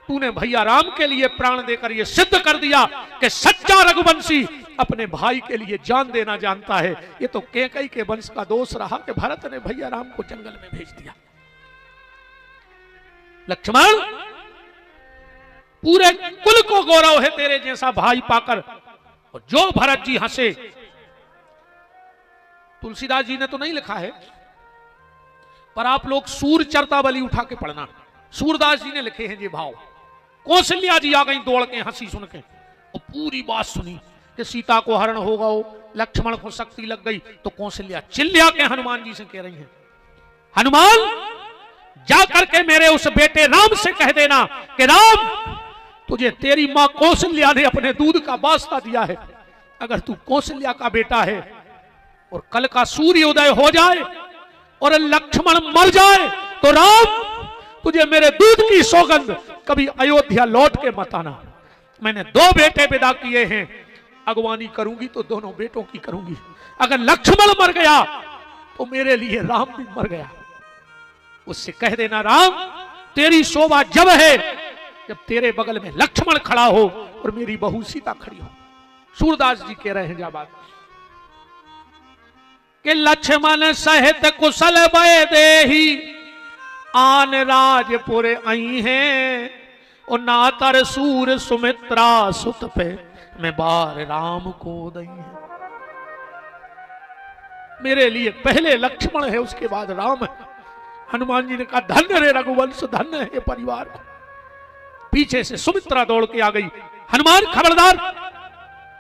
तूने भैया राम के लिए प्राण देकर यह सिद्ध कर दिया कि सच्चा रघुवंशी अपने भाई के लिए जान देना जानता है। ये तो कैकेयी के वंश का दोष रहा कि भरत ने भैया राम को जंगल में भेज दिया। लक्ष्मण, पूरे कुल को गौरव है तेरे जैसा भाई पाकर। और जो भरत जी हंसे, तुलसीदास जी ने तो नहीं लिखा है, पर आप लोग सूर चरतावली उठा के पढ़ना। सूरदास जी ने लिखे हैं ये भाव। कौशल्या जी आ गई दौड़ के हंसी सुन के, और पूरी बात सुनी कि सीता को हरण होगा, लक्ष्मण को शक्ति लग गई। तो कौशल्या चिल्ला के हनुमान जी से कह रही है, हनुमान जाकर के मेरे उस बेटे राम से कह देना कि राम, तुझे तेरी मां कौशल्या ने अपने दूध का वास्ता दिया है। अगर तू कौशल्या का बेटा है और कल का सूर्य उदय हो जाए और लक्ष्मण मर जाए, तो राम तुझे मेरे दूध की सौगंध कभी अयोध्या लौट के मत आना। मैंने 2 बेटे विदा किए हैं, अगवानी करूंगी तो दोनों बेटों की करूंगी। अगर लक्ष्मण मर गया तो मेरे लिए राम भी मर गया। उससे कह देना राम, तेरी शोभा जब है जब तेरे बगल में लक्ष्मण खड़ा हो और मेरी बहू सीता खड़ी हो। सूरदास जी कह रहे हैं जाबाद कि लक्ष्मण सहित कुशल भय देही आन राजपुर आई हैं, और नातर सूर सुमित्रा सुत पे मैं बार राम को दई है। मेरे लिए पहले लक्ष्मण है, उसके बाद राम है। हनुमान जी ने कहा धन्य रे रघुवंश, धन्य है परिवार को। पीछे से सुमित्रा दौड़ के आ गई। हनुमान खबरदार,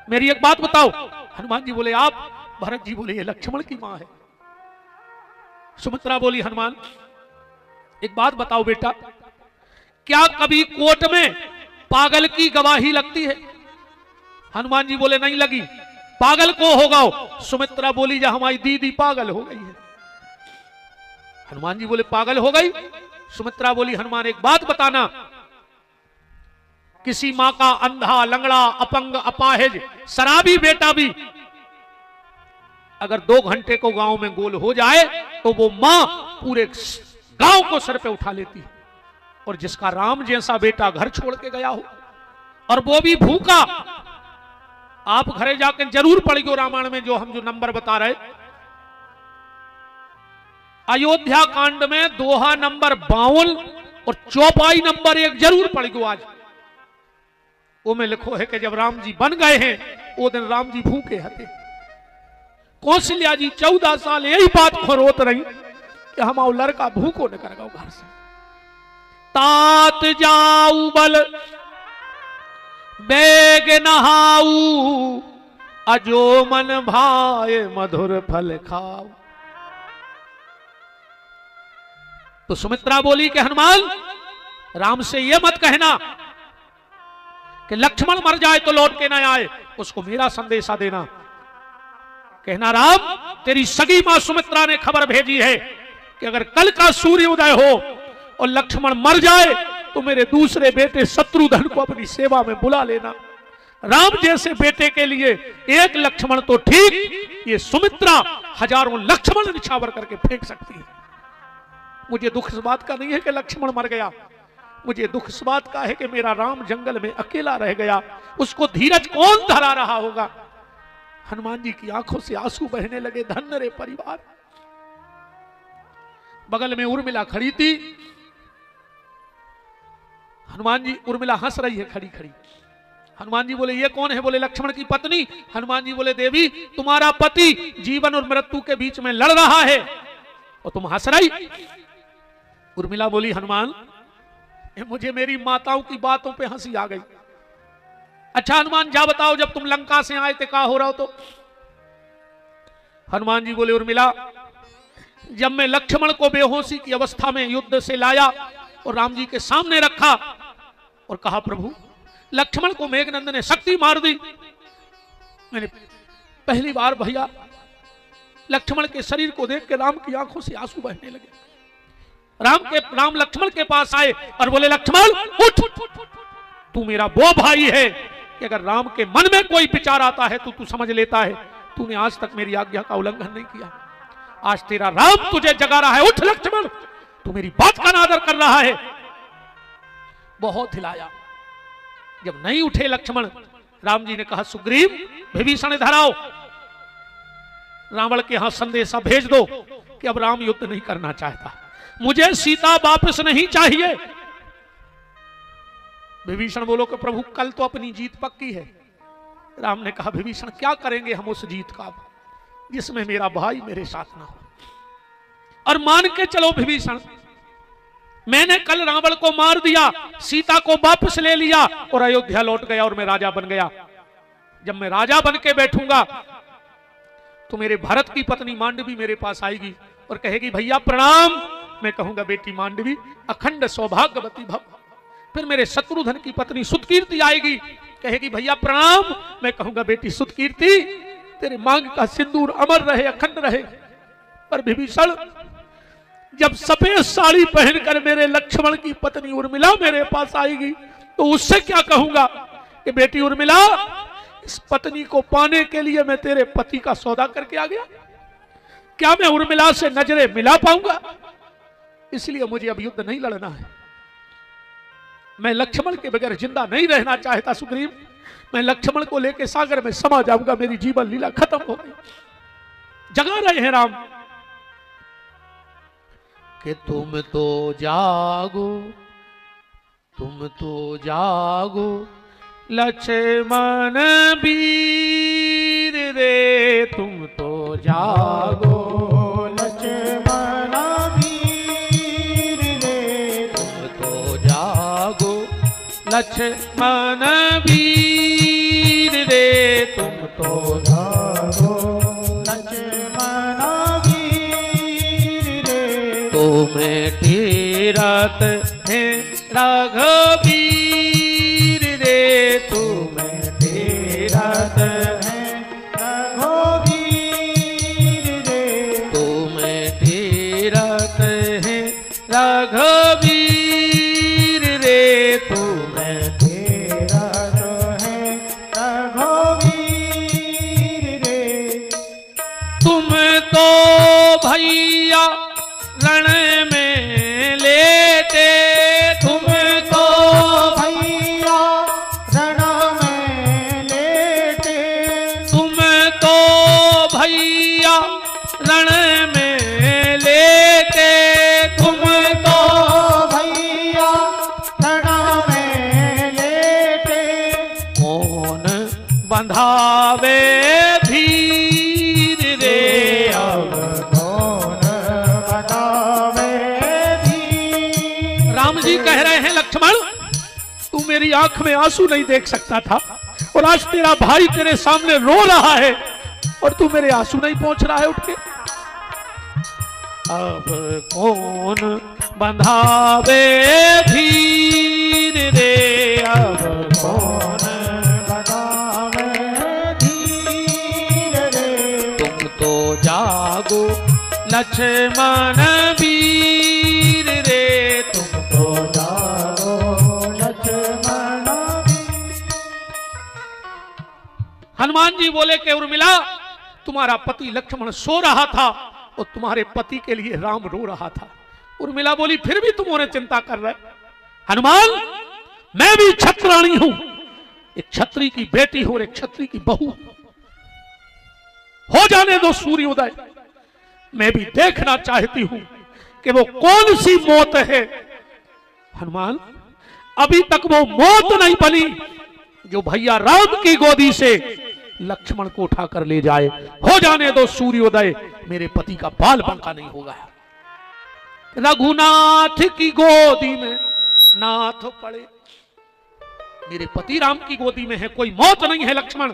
मेरी एक बात बताओ। हनुमान जी बोले आप? भरत जी बोले ये लक्ष्मण की मां है। सुमित्रा बोली हनुमान एक बात बताओ बेटा, क्या कभी कोर्ट में पागल की गवाही लगती है? हनुमान जी बोले नहीं लगी। पागल को होगा? सुमित्रा बोली जब हमारी दीदी पागल हो गई है। हनुमान जी बोले पागल हो गई? सुमित्रा बोली हनुमान एक बात बताना, किसी मां का अंधा, लंगड़ा, अपंग, अपाहिज, शराबी बेटा भी अगर 2 घंटे को गांव में गोल हो जाए तो वो मां पूरे गांव को सर पे उठा लेती है। और जिसका राम जैसा बेटा घर छोड़ के गया हो और वो भी भूखा, आप घरे जाकर जरूर पढ़ियो रामायण में जो हम जो नंबर बता रहे, अयोध्या कांड में दोहा नंबर 52 और चौपाई नंबर 1 जरूर पढ़ियो आज। वो में लिखो है कि जब राम जी बन गए हैं वो दिन राम जी भूखे हते। कौशल्या जी 14 साल यही बात खोरोत रही कि हमारा लड़का भूखो न कर गो घर से। तात जाऊ बल बेग नहाऊ, अजो मन भाए मधुर फल खाऊ। तो सुमित्रा बोली कि हनुमान राम से यह मत कहना कि लक्ष्मण मर जाए तो लौट के ना आए, उसको मेरा संदेशा देना। कहना राम, तेरी सगी मां सुमित्रा ने खबर भेजी है कि अगर कल का सूर्य उदय हो और लक्ष्मण मर जाए तो मेरे दूसरे बेटे शत्रुघ्न को अपनी सेवा में बुला लेना। राम जैसे बेटे के लिए एक लक्ष्मण तो ठीक, ये सुमित्रा हजारों लक्ष्मण निछावर करके फेंक सकती है। मुझे दुख इस बात का नहीं है कि लक्ष्मण मर गया, मुझे दुख इस बात का है कि मेरा राम जंगल में अकेला रह गया। उसको धीरज कौन धरा रहा होगा? हनुमान जी की आंखों से आंसू बहने लगे। धन्य रे परिवार। बगल में उर्मिला खड़ी थी। हनुमान जी, उर्मिला हंस रही है खड़ी खड़ी। हनुमान जी बोले ये कौन है? बोले लक्ष्मण की पत्नी। हनुमान जी बोले देवी, तुम्हारा पति जीवन और मृत्यु के बीच में लड़ रहा है और तुम हंस रही। उर्मिला बोली हनुमान, मुझे मेरी माताओं की बातों पे हंसी आ गई। अच्छा हनुमान जा बताओ, जब तुम लंका से आए थे क्या हो रहा हो? तो हनुमान जी बोले उर्मिला, जब मैं लक्ष्मण को बेहोशी की अवस्था में युद्ध से लाया और राम जी के सामने रखा और कहा प्रभु लक्ष्मण को मेघनंद ने शक्ति मार दी, मैंने पहली बार भैया लक्ष्मण के शरीर को देख के राम की आंखों से आंसू बहने लगे। राम लक्ष्मण के पास आए और बोले लक्ष्मण उठ, तू मेरा वो भाई है कि अगर राम के मन में कोई विचार आता है तो तू समझ लेता है। तूने आज तक मेरी आज्ञा का उल्लंघन नहीं किया, आज तेरा राम तुझे जगा रहा है। उठ लक्ष्मण, तू मेरी बात का अनादर कर रहा है। बहुत हिलाया, जब नहीं उठे लक्ष्मण राम जी ने कहा सुग्रीव विभीषण इधर आओ, रावण के यहां संदेशा भेज दो कि अब राम युद्ध नहीं करना चाहता, मुझे सीता वापस नहीं चाहिए। विभीषण बोलो कि प्रभु कल तो अपनी जीत पक्की है। राम ने कहा विभीषण क्या करेंगे हम उस जीत का जिसमें मेरा भाई मेरे साथ ना हो। और मान के चलो विभीषण, मैंने कल रावण को मार दिया, सीता को वापस ले लिया और अयोध्या लौट गया और मैं राजा बन गया। जब मैं राजा बन के बैठूंगा तो मेरे भरत की पत्नी मांडवी मेरे पास आएगी और कहेगी भैया प्रणाम। मैं कहूंगा बेटी मांडवी अखंड सौभाग्यवती भव। फिर मेरे शत्रुघ्न की पत्नी सुतकीर्ति आएगी, कहेगी भैया प्रणाम। मैं कहूंगा बेटी सुतकीर्ति तेरे मांग का सिंदूर अमर रहे, अखंड रहे। पर विभीषण जब सफेद साड़ी पहनकर मेरे लक्ष्मण की पत्नी उर्मिला मेरे पास आएगी तो उससे क्या कहूंगा कि बेटी उर्मिला इस पत्नी को पाने के लिए मैं तेरे पति का सौदा करके आ गया, क्या मैं उर्मिला से नजरें मिला पाऊंगा? इसलिए मुझे अब युद्ध नहीं लड़ना है। मैं लक्ष्मण के बगैर जिंदा नहीं रहना चाहता सुग्रीव। मैं लक्ष्मण को लेकर सागर में समा जाऊंगा, मेरी जीवन लीला खत्म हो गई। जगा रहे हैं राम कि तुम तो जागो, तुम तो जागो लक्ष्मण वीर रे, तुम तो जागो लक्ष्मण वीर रे, तुम तो जागो लक्ष्मण वीर रे, तुम तो जागो लक्ष्मण वीर रे, तुम्हें तीरथ है रघुवीर रे, तुम्हें तीरथ है रघुवीर रे, तुम्हें तीरथ है रघुवीर रे, तुम्हें तीरथ है रघुवीर रे, तुम तो भैया रण में लेटे, तुम तो भैया रण में लेटे, तुम तो भैया रण में लेटे, तुम तो भैया रण में लेटे, कौन बंधावे धीर रे, अब कौन बंधावे धीर। राम जी कह रहे हैं लक्ष्मण तू मेरी आंख में आंसू नहीं देख सकता था और आज तेरा भाई तेरे सामने रो रहा है और तू मेरे आंसू नहीं पहुंच रहा है उठ के। अब कौन बंधावे धीर रे, अब कौन बंधावे धीर रे, तुम तो जागो लक्ष्मण वीर रे, तुम तो जागो लक्ष्मण। हनुमान जी बोले कि उर्मिला तुम्हारा पति लक्ष्मण सो रहा था और तुम्हारे पति के लिए राम रो रहा था। उर्मिला बोली फिर भी तुम उन्हें चिंता कर रहे। हनुमान मैं भी क्षत्राणी हूं, एक क्षत्रिय की बेटी हूं और एक क्षत्रिय की बहू। हो जाने दो सूर्योदय, मैं भी देखना चाहती हूं कि वो कौन सी मौत है। हनुमान अभी तक वो मौत नहीं बनी जो भैया राम की गोदी से लक्ष्मण को उठाकर ले जाए। हो जाने दो सूर्योदय, मेरे पति का बाल बांका नहीं होगा। रघुनाथ की गोदी में नाथ पड़े, मेरे पति राम की गोदी में है, कोई मौत नहीं है लक्ष्मण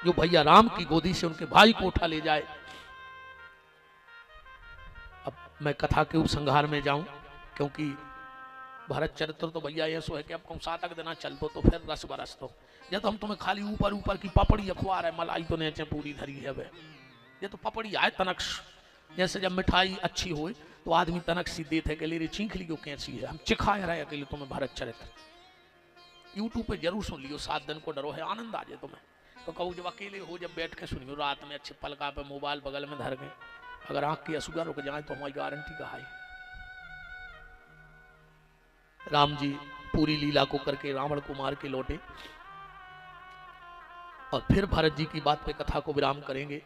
जो भैया राम की गोदी से उनके भाई को उठा ले जाए। अब मैं कथा के उपसंहार में जाऊं क्योंकि भरत चरित्र तो भैया ये सो है कि अब कौन सातक देना चल दो तो फिर रस बरस दो। ये तो हम तुम्हें खाली ऊपर ऊपर की पपड़ी अखबार है, मलाई तो नेचे पूरी धरी है वे। ये तो पपड़ी आए तनक्ष, जैसे जब मिठाई अच्छी हो तो आदमी तनक सी देते है कि ले चीख लियो कैसी है, हम चिखाए रहे अकेले तुम्हें भरत चरित्र। यूट्यूब पे जरूर सुन लियो, 7 दिन को डरो है, आनंद आ जाए तुम्हें। तो कहूँ जब अकेले हो, जब बैठ के सुनियो रात में अच्छे पलका पे मोबाइल बगल में धर गए, अगर आंख की असुगा रुक जाए तो हमारी गारंटी का है। राम जी पूरी लीला को करके रावण को मार के लौटे। और फिर भरत जी की बात पे कथा को विराम करेंगे।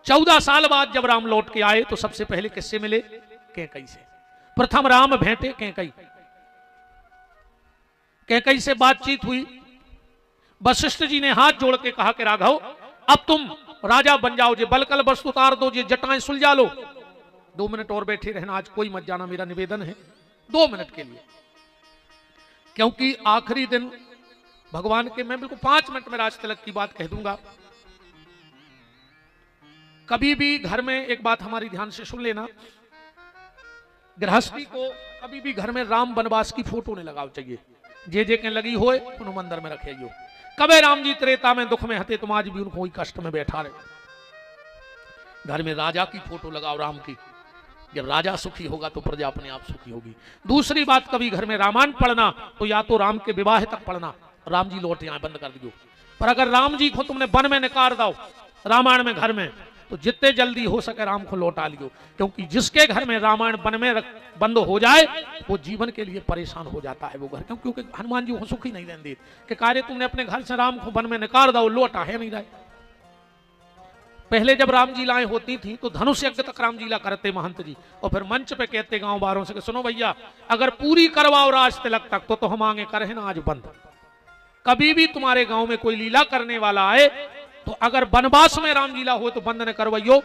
14 साल बाद जब राम लौट के आए तो सबसे पहले किससे मिले? कैकई से। प्रथम राम भेंटे कैकई, कैकई से बातचीत हुई। वशिष्ठ जी ने हाथ जोड़ के कहा कि राघव अब तुम राजा बन जाओ, जे बलकल वस्तु उतार दो, जे जटाएं सुलझा लो। 2 मिनट और बैठे रहना, आज कोई मत जाना, मेरा निवेदन है 2 मिनट के लिए, क्योंकि आखिरी दिन भगवान के, मैं बिल्कुल 5 मिनट में राज तिलक की बात कह दूंगा। कभी भी घर में एक बात हमारी ध्यान से सुन लेना, गृहस्थी को कभी भी घर में राम वनवास की फोटो नहीं लगाओ चाहिए। जे के लगी होए उन्होंने मंदिर में रखे हो। कबे राम जी त्रेता में दुख में हते, तुम आज भी उनको कष्ट में बैठा रहे। घर में राजा की फोटो लगाओ, राम की। जब राजा सुखी होगा तो प्रजा अपने आप सुखी होगी। दूसरी बात, कभी घर में रामायण पढ़ना तो या तो राम के विवाह तक पढ़ना, राम जी लौट आए बंद कर दियो। पर अगर राम जी को तुमने वन में निकाल दो रामायण में घर में, तो जितने जल्दी हो सके राम को लौटा लियो, क्योंकि जिसके घर में रामायण वन में बंद हो जाए वो जीवन के लिए परेशान हो जाता है वो घर। क्योंकि हनुमान जी को सुखी नहीं रहते कि कार्य तुमने अपने घर से राम को वन में निकाल दो, लौटा है नहीं रहे। पहले जब राम जी लाएं होती थी तो धनुष यज्ञ तक राम जी ला करते महंत जी, और फिर मंच पे कहते गांव बारों से कि सुनो भैया अगर पूरी करवाओ राज तिलक तक तो हम आगे करे ना आज बंद। कभी भी तुम्हारे गांव में कोई लीला करने वाला आए तो अगर वनवास में राम लीला हो तो बंद न करवाइयो।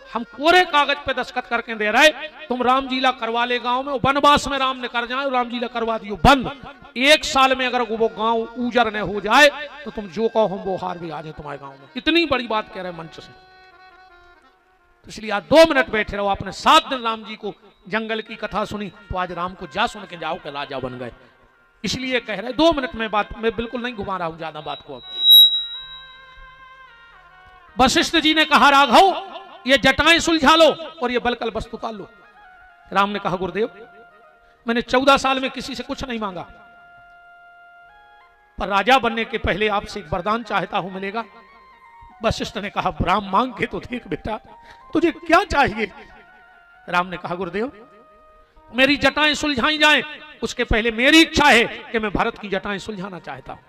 हम कोरे कागज पे दस्तखत करके दे रहे, तुम राम लीला करवा ले गांव में, वनवास में राम ने कर जाए, राम लीला करवा दियो बंद। 1 साल में अगर वो गांव उजर न हो जाए तो तुम जो कहो हम वो हार भी आ जाए तुम्हारे गांव में। इतनी बड़ी बात कह रहे मंच से। तो इसलिए आज 2 मिनट बैठे रहो। आपने 7 दिन राम जी को जंगल की कथा सुनी, तो आज राम को जा सुन के जाओ कि राजा बन गए। इसलिए कह रहे 2 मिनट में बात, मैं बिल्कुल नहीं घुमा रहा हूं ज्यादा बात को। वशिष्ठ जी ने कहा राघव ये जटाएं सुलझा लो और ये बलकल वस्तु उतार लो। राम ने कहा गुरुदेव मैंने 14 साल में किसी से कुछ नहीं मांगा, पर राजा बनने के पहले आपसे एक वरदान चाहता हूं, मिलेगा? वशिष्ठ ने कहा राम मांग के तो देख बेटा तुझे क्या चाहिए। राम ने कहा गुरुदेव मेरी जटाएं सुलझाई जाएं, उसके पहले मेरी इच्छा है कि मैं भरत की जटाएं सुलझाना चाहता हूं।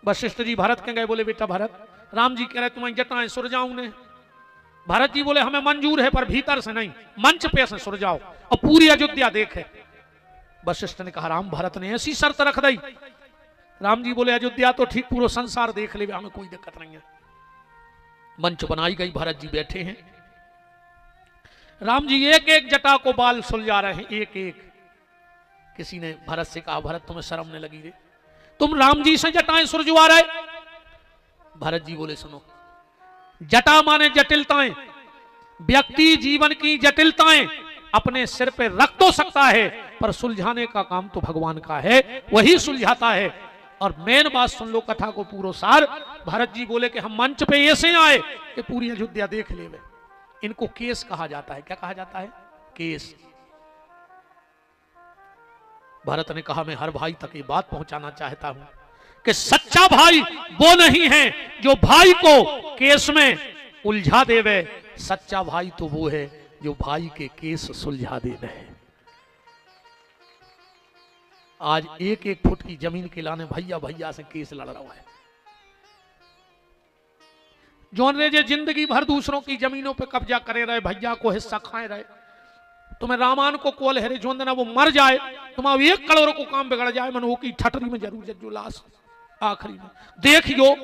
वशिष्ठ जी भरत के गए, बोले बेटा भरत, राम जी कह रहे तुम्हारी जटाएं सुलझाऊं ने। भरत जी बोले हमें मंजूर है पर भीतर से नहीं, मंच पे से सुलझाओ और पूरी अयोध्या देखे। वशिष्ठ ने कहा राम भरत ने ऐसी शर्त रख दी। राम जी बोले अयोध्या तो ठीक पूरा संसार देख ले, हमें कोई दिक्कत नहीं है। मंच बनाई गई, भरत जी बैठे हैं। राम जी एक एक जटा को बाल सुलझा रहे हैं, एक एक। किसी ने भरत से कहा भरत तुम्हें शर्म नहीं लगी रे, तुम राम जी से जटाएं सुलझवा रहे? भरत जी बोले सुनो, जटा माने जटिलताएं, व्यक्ति जीवन की जटिलताएं अपने सिर पे रख तो सकता है पर सुलझाने का काम तो भगवान का है, वही सुलझाता है। और मेन बात सुन लो कथा को पूरा सार। भरत जी बोले कि हम मंच पे ऐसे आए कि पूरी अयोध्या देख ले। इनको केस कहा जाता है। क्या कहा जाता है? केस। भरत ने कहा मैं हर भाई तक ये बात पहुंचाना चाहता हूं कि सच्चा भाई वो नहीं है जो भाई को केस में उलझा देवे, सच्चा भाई तो वो है जो भाई के केस सुलझा देवे। आज 1-1 फुट की जमीन के लाने भैया भैया से केस लड़ रहा है। जोन रे जे जिंदगी भर दूसरों की जमीनों पे कब्जा करे रहे, भैया को हिस्सा खाए रहे। तुम्हें रामान को कोल है जो ना वो मर जाए, तुम्हारा 1 करोड़ को काम बिगड़ जाए, मन वो की ठटरी में जरूर जो लाश आखिरी में देखियो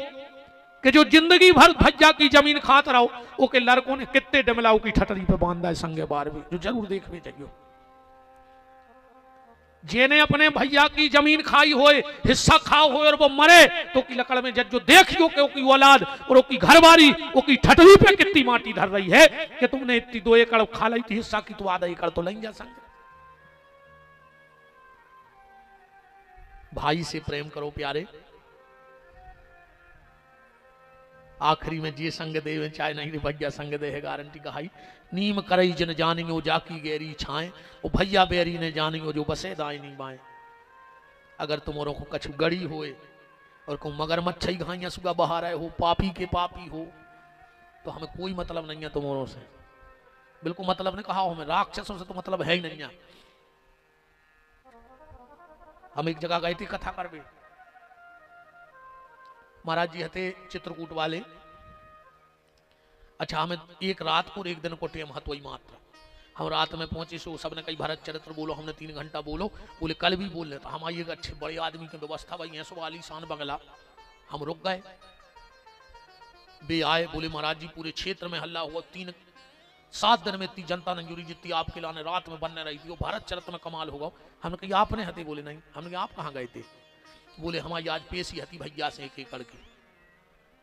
कि जो जिंदगी भर भज्जा की जमीन खात रहो, ओके लड़कों ने कितने डमलाऊ की ठटरी पे बांधा है संगे बार भी, जो जरूर देखने चाहिए। जेने अपने भैया की जमीन खाई होए, हिस्सा खाओ होए और वो मरे तो की लकड़ में जज जो देखियो कि ओकी औलाद और ओकी घरवारी ओकी ठटरी पे कितनी माटी धर रही है कि तुमने इतनी 2 एकड़ खा ली थी हिस्सा की, तो आधा एकड़ तो नहीं जा सकते। भाई से प्रेम करो प्यारे। आखिरी में जे संग दे चाहे नहीं रे भैया संग दे है गारंटी कहाई। नीम करई जन जानियो जाकी गैरी छाए, ओ भैया बेरी ने जानियो जो बसे दाई नहीं बाए। अगर तुमरो को कछु गड़ी होए और को मगरमच्छ घाइया सुगा बहा रहे हो, पापी के पापी हो, तो हमें कोई मतलब नहीं है तुमरो से, बिल्कुल मतलब नहीं। कहा हमें राक्षसों से तो मतलब है ही नहीं है। हम एक जगह गए थे कथा करवे, महाराज जी हते चित्रकूट वाले। अच्छा हमें एक रात को और एक दिन को टेम हतो ही मात्र। हम रात में पहुंचे सो सबने कई भारत चरित्र बोलो, हमने 3 घंटा बोलो, बोले कल भी बोल रहे तो हम आइएगा, अच्छे बड़े आदमी की व्यवस्था भाई ऐसो आलीशान बंगला। हम रुक गए, बे आए, बोले महाराज जी पूरे क्षेत्र में हल्ला हुआ, 7 दिन में इतनी जनता नंजूरी जितनी आपके लाने रात में बनने रही थी, वो भारत चरित्र में कमाल होगा। हमने कहा आपने हते? बोले नहीं। हमने कहा आप कहाँ गए थे? बोले हमारी आज पेशी हती भैया से 1 एकड़ की।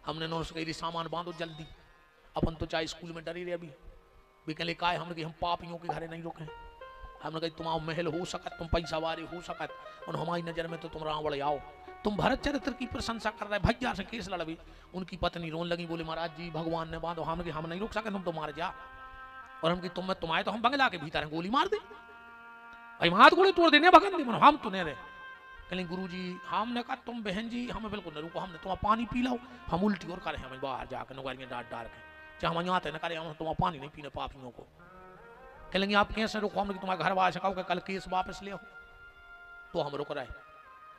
हमने नौ कही सामान बांधो जल्दी, अपन तो चाहे स्कूल में डरे रहे अभी भी कहले का है। हमने कहा हम पापियों के घरे नहीं रुके। हमने कहा तुम्हारा महल हो सकत, तुम पैसा वारे हो सकत, और हमारी नजर में तो तुम रावण आओ, तुम भरत चरित्र की प्रशंसा कर रहे, भैया से केस लड़बी। उनकी पत्नी रोन लगी, बोले महाराज जी भगवान ने बांधो। हमने हम नहीं रुक सके, तुम तो मार जा। और हम तुम्हारे तो हम बंगला के भीतर हैं, गोली मार दे भाई, हाथ गोली तोड़ देने भगन दे। हम तो नहीं रहे। कहले गुरु जी हमने कहा तुम बहन जी हमें बिल्कुल न रुको, हमने तुम्हारा पानी पी लो। हम उल्टी और करे हमें बाहर जाकर नौकरियां डांट डाल के, चाहे हम यहाँ न करे, हम तुम्हारा पानी नहीं पीने पापियों को। कहेंगे आप कैसे रुको? हमने तुम्हारे घर वाले सकाओ कल केस वापस ले आओ। तो हम रुक रहे,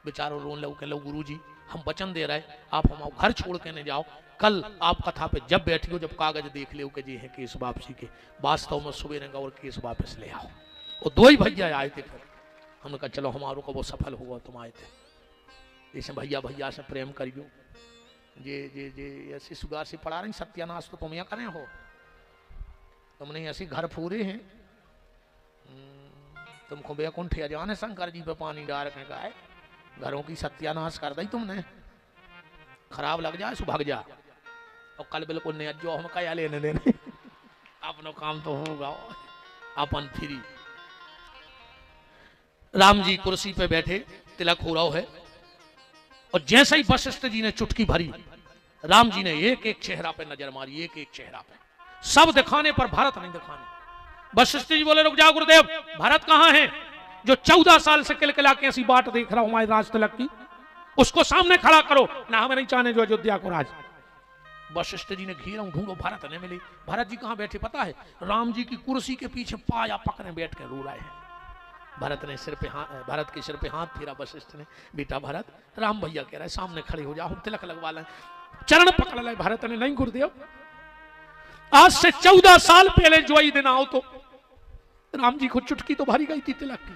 बेचारों रोन लो। कह लो गुरु जी हम वचन दे रहे, आप हम घर छोड़ के नहीं जाओ, कल आप कथा पे जब बैठी हो, जब कागज देख ले कि जी है केस वापसी के, वास्तव में सुबह और केस वापस ले आओ। और 2 ही भैया आए थे। फिर हमने कहा चलो हमारों को वो सफल हुआ, तुम आए थे। जैसे भैया भैया से प्रेम करियो, जे जे जे ऐसी सुगार से पड़ा रही सत्यानाश तो तुम यहाँ करें हो, तुमने ऐसे घर फूरे हैं, तुमको बैकुंठ जाने शंकर जी पे पानी डाल के गाय घरों की सत्यानाश कर दी तुमने, खराब लग जाए सो भाग जा। और कल बिल्कुल नहीं जो हम क्या लेने देने, अपना काम तो होगा अपन फ्री। राम जी कुर्सी पे बैठे, तिलक हो रहा है, और जैसे ही वशिष्ठ जी ने चुटकी भरी, राम जी ने एक एक चेहरा पे नजर मारी, एक एक चेहरा पे, सब दिखाने पर भारत नहीं दिखाने। वशिष्ठ जी बोले रुक जाओ गुरुदेव, भारत कहां है जो 14 साल से किलकिला के ऐसी बाट देख रहा हूं हमारे राज तिलक की, उसको सामने खड़ा करो ना, हमें नहीं चाहने जो अयोध्या को राज। वशिष्ठ जी ने घेरा, ढूंढो भारत नहीं मिली। भारत जी कहां बैठे पता है? राम जी की कुर्सी के पीछे पाया पकड़े बैठ के रो रहे हैं। भारत ने सिर पे हाथ, भारत के सिर पे हाथ फेरा वशिष्ठ ने, बेटा भारत, राम भैया कह रहा है सामने खड़े हो जाओ, हम तिलक लगवा लें। चरण पकड़ ले भारत ने, नहीं गुरुदेव आज से 14 साल पहले जो ही दिन आओ तो राम जी को चुटकी तो भरी गई थी तिलक की,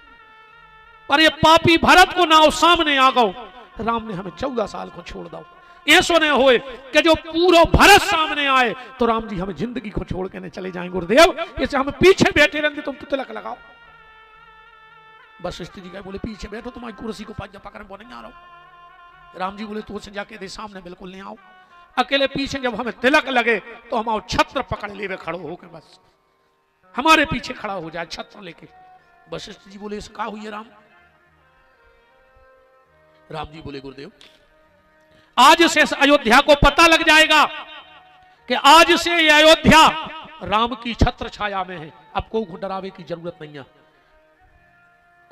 पर ये पापी भारत को ना हो सामने आ गओ, राम ने हमें 14 साल को छोड़ दो। ऐसो नहीं होए कि जो पूरा भारत सामने आए तो राम जी हमें जिंदगी को छोड़ के नहीं चले जाएं गुरुदेव, ऐसे हमें पीछे बैठे रहते, तुम तो तिलक लगाओ। वशिष्ठ जी कहे बोले पीछे बैठो, तुम्हारी कुर्सी को पाजा पकड़ नहीं आ रहा हूं। राम जी बोले तू से जाके दे सामने बिल्कुल नहीं आओ, अकेले पीछे जब हमें तिलक लगे तो हम आओ छत्र पकड़ ले खड़ो होके, बस हमारे पीछे खड़ा हो जाए छत्र लेके। वशिष्ठ जी बोले इसका हुई है राम? राम जी बोले गुरुदेव आज से अयोध्या को पता लग जाएगा कि आज से ये अयोध्या राम की छत्र छाया में है, अब कोई डरावे की जरूरत नहीं है,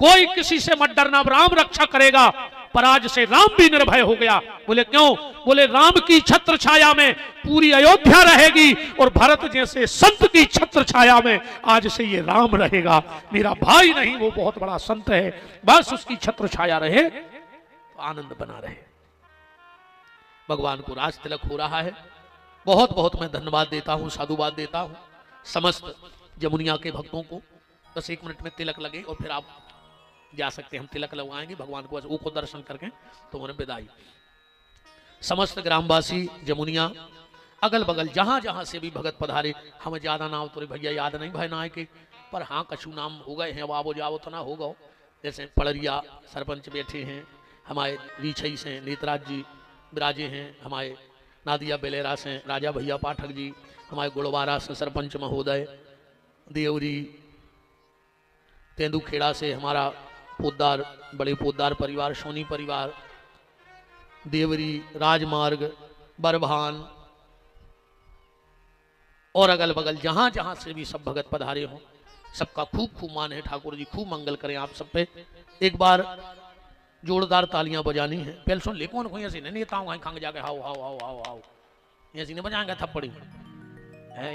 कोई किसी से मत डरना, राम रक्षा करेगा। पर आज से राम भी निर्भय हो गया। बोले क्यों? बोले राम की छत्र छाया में पूरी अयोध्या रहेगी, और भरत जैसे संत की छत्र छाया में आज से ये राम रहेगा। मेरा भाई नहीं, वो बहुत बड़ा संत है, बस उसकी छत्र छाया रहे तो आनंद बना रहे। भगवान को राज तिलक हो रहा है। बहुत बहुत मैं धन्यवाद देता हूं, साधुवाद देता हूं समस्त जमुनिया के भक्तों को। 10-1 मिनट में तिलक लगे और फिर आप जा सकते हैं, हम तिलक लगवाएंगे भगवान को, वो को दर्शन करके तो उन्हें विदाई। समस्त ग्रामवासी जमुनिया अगल बगल जहां जहां से भी भगत पधारे, हमें ज्यादा नाम तो भैया याद नहीं भाई ना के, पर हाँ कछु नाम हो गए हैं, अब आवो जाओ तो ना होगा। जैसे पड़रिया सरपंच बैठे हैं, हमारे रीछई से नेतराज जी विराजे हैं, हमारे नादिया बेलेरा से राजा भैया पाठक जी, हमारे गुड़वारा से सरपंच महोदय, देवरी तेंदुखेड़ा से हमारा पोदार, बड़े पोदार परिवार, सोनी परिवार, देवरी, राजमार्ग, बरभान और अगल बगल जहां जहां से भी सब भगत पधारे हों, सबका खूब खूब मान है। ठाकुर जी खूब मंगल करें आप सब पे। एक बार जोरदार तालियां बजानी है। पहले सुन ले कौन कोई ऐसे नहीं नेता हूँ खंग जाके how how how how how ऐसे नहीं बजाएंगे थप्पड़ी,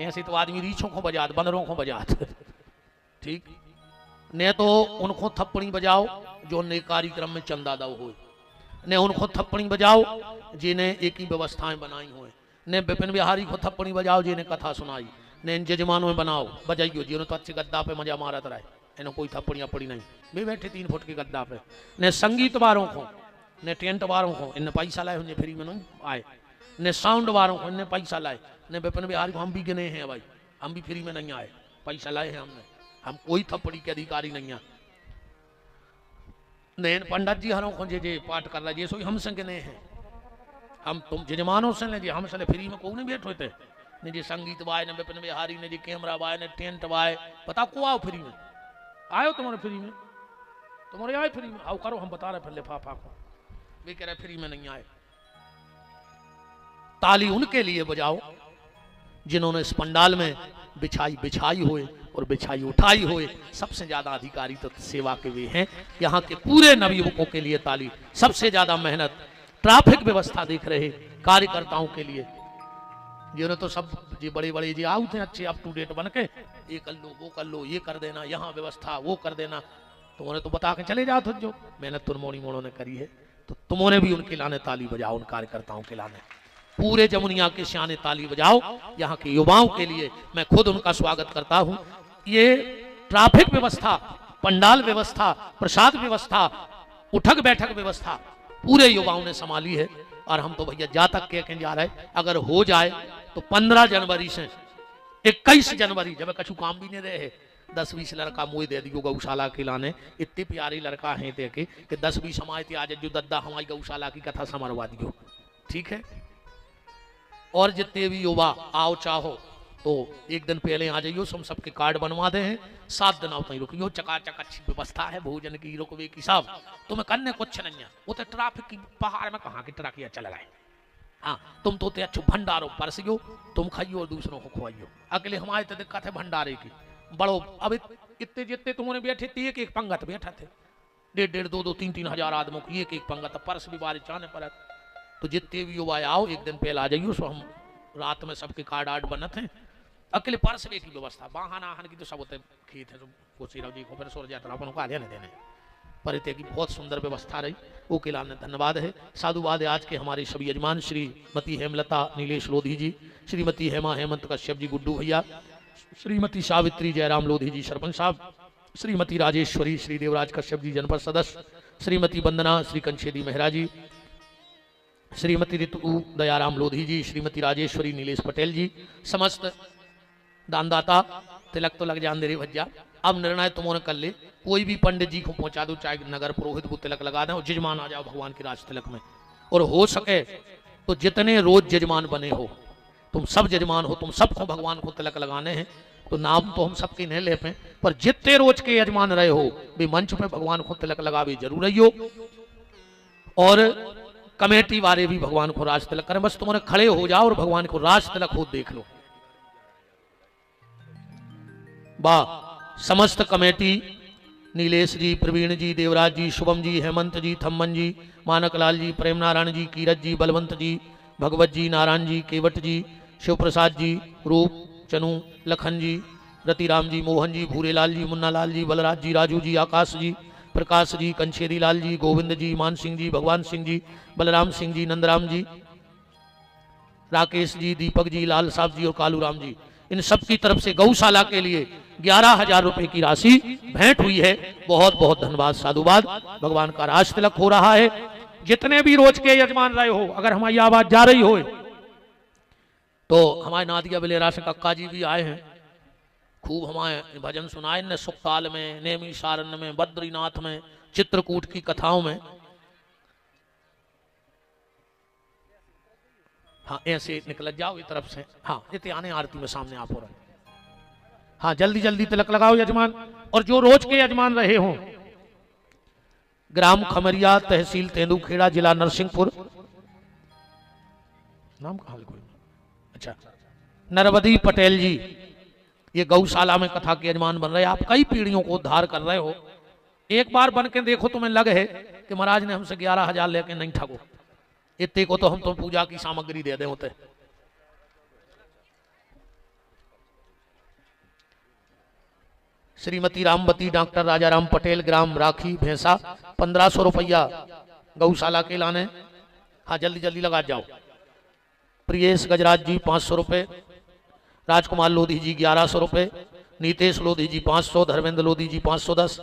ऐसे तो आदमी रीछों को बजात, बंदरों को बजात, ठीक ने तो उनको थप्पड़ी बजाओ जो ने कार्यक्रम में चंदा दाव हो। ने उनको थप्पड़ी बजाओ जिन्हें एक ही व्यवस्थाएं बनाई हुए, ने विपिन बिहारी को थप्पड़ी बजाओ जिन्हें कथा सुनाई, ने इन जजमानों में बनाओ बजाइयो जिन्होंने तो अच्छे गद्दा पे मजा मारत रहे, इन्हें कोई थप्पड़ी अपड़ी नहीं, भी बैठे 3 फुट के गद्दा पे। ने संगीत वालों को, ने टेंट वालों को इन्हें पैसा लाए, उन्हें फ्री में नहीं आए, ने साउंड वालों को इन्हें पैसा लाए, ने विपिन बिहारी को हम भी गिने हैं भाई, हम भी फ्री में नहीं आए, पैसा लाए हैं हमने, हम कोई थप्पड़ी के अधिकारी नहीं है। नैन पंडित जी हरों को जे पाठ कर रहा है सो हम संग ने हैं, हम तुम जजमानों से ले हम सले फ्री में को नहीं बैठो थे, ने जी संगीत वाय ने विपिन बिहारी ने जी कैमरा वाय ने टेंट वाय, पता को आओ फ्री में, आयो तुम्हारे फ्री में, तुम्हारे आए फ्री में, आओ करो हम बता रहे फिर लिफाफा को, वे कह रहे फ्री में नहीं आए। ताली उनके लिए बजाओ जिन्होंने इस पंडाल में बिछाई हुए और बिछाई उठाई हुए, सबसे ज्यादा अधिकारी तो सेवा के वे हैं। यहाँ के पूरे नवयुवकों के लिए ताली, सबसे ज्यादा मेहनत ट्रैफिक व्यवस्था देख रहे कार्यकर्ताओं के लिए, जिन्होंने तो सब जी बड़े बड़े जी आउ थे अच्छे अप टू डेट बन के, ये कर लो वो कर लो, ये कर देना, यहाँ व्यवस्था वो कर देना, तुमने तो बता के चले जाओ थे, जो मेहनत तुरमोनी मोड़ों ने करी है, तो तुमने भी उनके लाने ताली बजाओ, उन कार्यकर्ताओं के लाने पूरे जमुनिया के सियाने ताली बजाओ। यहाँ के युवाओं के लिए मैं खुद उनका स्वागत करता हूँ। ये ट्रैफिक व्यवस्था, पंडाल व्यवस्था, प्रसाद व्यवस्था, उठक बैठक व्यवस्था पूरे युवाओं ने संभाली है, और हम तो भैया जा तक कह जा रहे, अगर हो जाए तो 15 जनवरी से 21 जनवरी जब कछु काम भी नहीं रहे, 10-20 लड़का मुझे दे दियो गौशाला के लाने, इतने प्यारे लड़का हैं देखे कि 10-20 समाज आज जो दद्दा हमारी गौशाला की कथा समरवा दियो, ठीक है। और जितने भी युवा आओ चाहो तो एक दिन पहले आ जाइयो, हम सबके कार्ड बनवा दे हैं, 7 दिन आओ तक रुकियो, चकाचक अच्छी व्यवस्था है, भोजन की रुकवे की सब, तुम्हें करने कुछ नहीं है, वो तो ट्रैफिक की पहाड़ में कहाँ की ट्रकिया चल रहा है, हाँ तुम तो अच्छे भंडारो परसियो, तुम खाइयो और दूसरों को खुआइयो, अकेले हमारे तो दिक्कत है भंडारे की, बड़ो अब इतने जितने तुम्हारे बैठे थे एक पंगत बैठा थे, 1,500, 2,000, 3,000 हजार आदमों की एक पंगत, परस भी बारिश आने पर, तो जितने भी युवा आओ एक दिन पहले आ जाइयो, सो हम रात में सबके कार्ड आर्ड बनत हैं, अकेले पार्स की व्यवस्था, वाहन आहन की तो सब होते खेत है, कोशीराव जी को फिर सोर जाता अपन को आने देने, पर इतने की बहुत सुंदर व्यवस्था रही, वो के लाने धन्यवाद है। साधुवाद है आज के हमारे सभी यजमान श्रीमती हेमलता नीलेश लोधी जी, श्रीमती हेमा हेमंत कश्यप जी गुड्डू भैया, श्रीमती सावित्री जयराम लोधी जी सरपंच साहब, श्रीमती राजेश्वरी श्री देवराज कश्यप जी जनपद सदस्य, श्रीमती वंदना श्री कंछेदी मेहरा जी, श्रीमती ऋतु दयाराम लोधी जी, श्रीमती राजेश्वरी नीलेश पटेल जी, समस्त दानदाता, तिलक तो लग जान दे रे भज्जा, अब निर्णय तुमने कर ले, कोई भी पंडित जी को पहुंचा दो, चाहे नगर पुरोहित को तिलक लगा दें, और जजमान आ जाओ भगवान के राज तिलक में, और हो सके तो जितने रोज जजमान बने हो, तुम सब जजमान हो, तुम सबको भगवान को तिलक लगाने हैं, तो नाम तो हम सबके नहीं ले पाए, पर जितने रोज के यजमान रहे हो भी मंच में भगवान को तिलक लगावे जरूर रहियो, और कमेटी वाले भी भगवान को राज तिलक करें, बस तुम्हारे खड़े हो जाओ और भगवान को राज तिलक खुद देख लो। वाह, समस्त कमेटी नीलेश जी, प्रवीण जी, देवराज जी, शुभम जी, हेमंत जी, थम्मन जी, मानक लाल जी, प्रेम नारायण जी, कीरत जी, बलवंत जी, भगवत जी, नारायण जी, केवट जी, शिव प्रसाद जी, रूप, चनू, लखन जी, रतिराम जी, मोहन जी, भूरेलाल जी, मुन्ना लाल जी, बलराज जी, राजू जी, आकाश जी, प्रकाश जी, कंछेरी लाल जी, गोविंद जी, मान सिंह जी, भगवान सिंह जी, बलराम सिंह जी, नंदराम जी, राकेश जी, दीपक जी, लाल साहब जी और कालू राम जी, इन सब की तरफ से गौशाला के लिए 11,000 रुपए की राशि भेंट हुई है। बहुत बहुत धन्यवाद, साधुवाद। भगवान का राज तिलक हो रहा है। जितने भी रोज के यजमान रहे हो, अगर हमारी आवाज जा रही हो तो हमारे नादिया बिलेरा से कक्का जी भी आए हैं, खूब हमारे भजन सुनाए ने, सुखताल में, नेमी सारण्य में, बद्रीनाथ में, चित्रकूट की कथाओं में। हाँ, ऐसे निकल जाओ इस तरफ से। हाँ, इतने आने आरती में सामने आप हो रहे। हाँ, जल्दी जल्दी तिलक लगाओ यजमान। और जो रोज के यजमान रहे हों, ग्राम खमरिया, तहसील तेंदुखेड़ा, जिला नरसिंहपुर, नाम कहा कोई, अच्छा, नरवदी पटेल जी, ये गौशाला में कथा के यजमान बन रहे हैं। आप कई पीढ़ियों को उद्धार कर रहे हो। एक बार बन के देखो, तुम्हें लगे है कि महाराज ने हमसे 11,000 लेके नहीं ठगो, इतने को तो हम तो पूजा की सामग्री दे दे होते। श्रीमती रामवती डॉक्टर राजाराम पटेल, ग्राम राखी भैंसा, 1500 रुपया गौशाला के लाने। हाँ जल्दी जल्दी लगा जाओ। प्रियेश गजराज जी 500 रुपये, राजकुमार लोधी जी 1100 रुपये, नीतेश लोधी जी 500, धर्मेंद्र लोधी जी 510,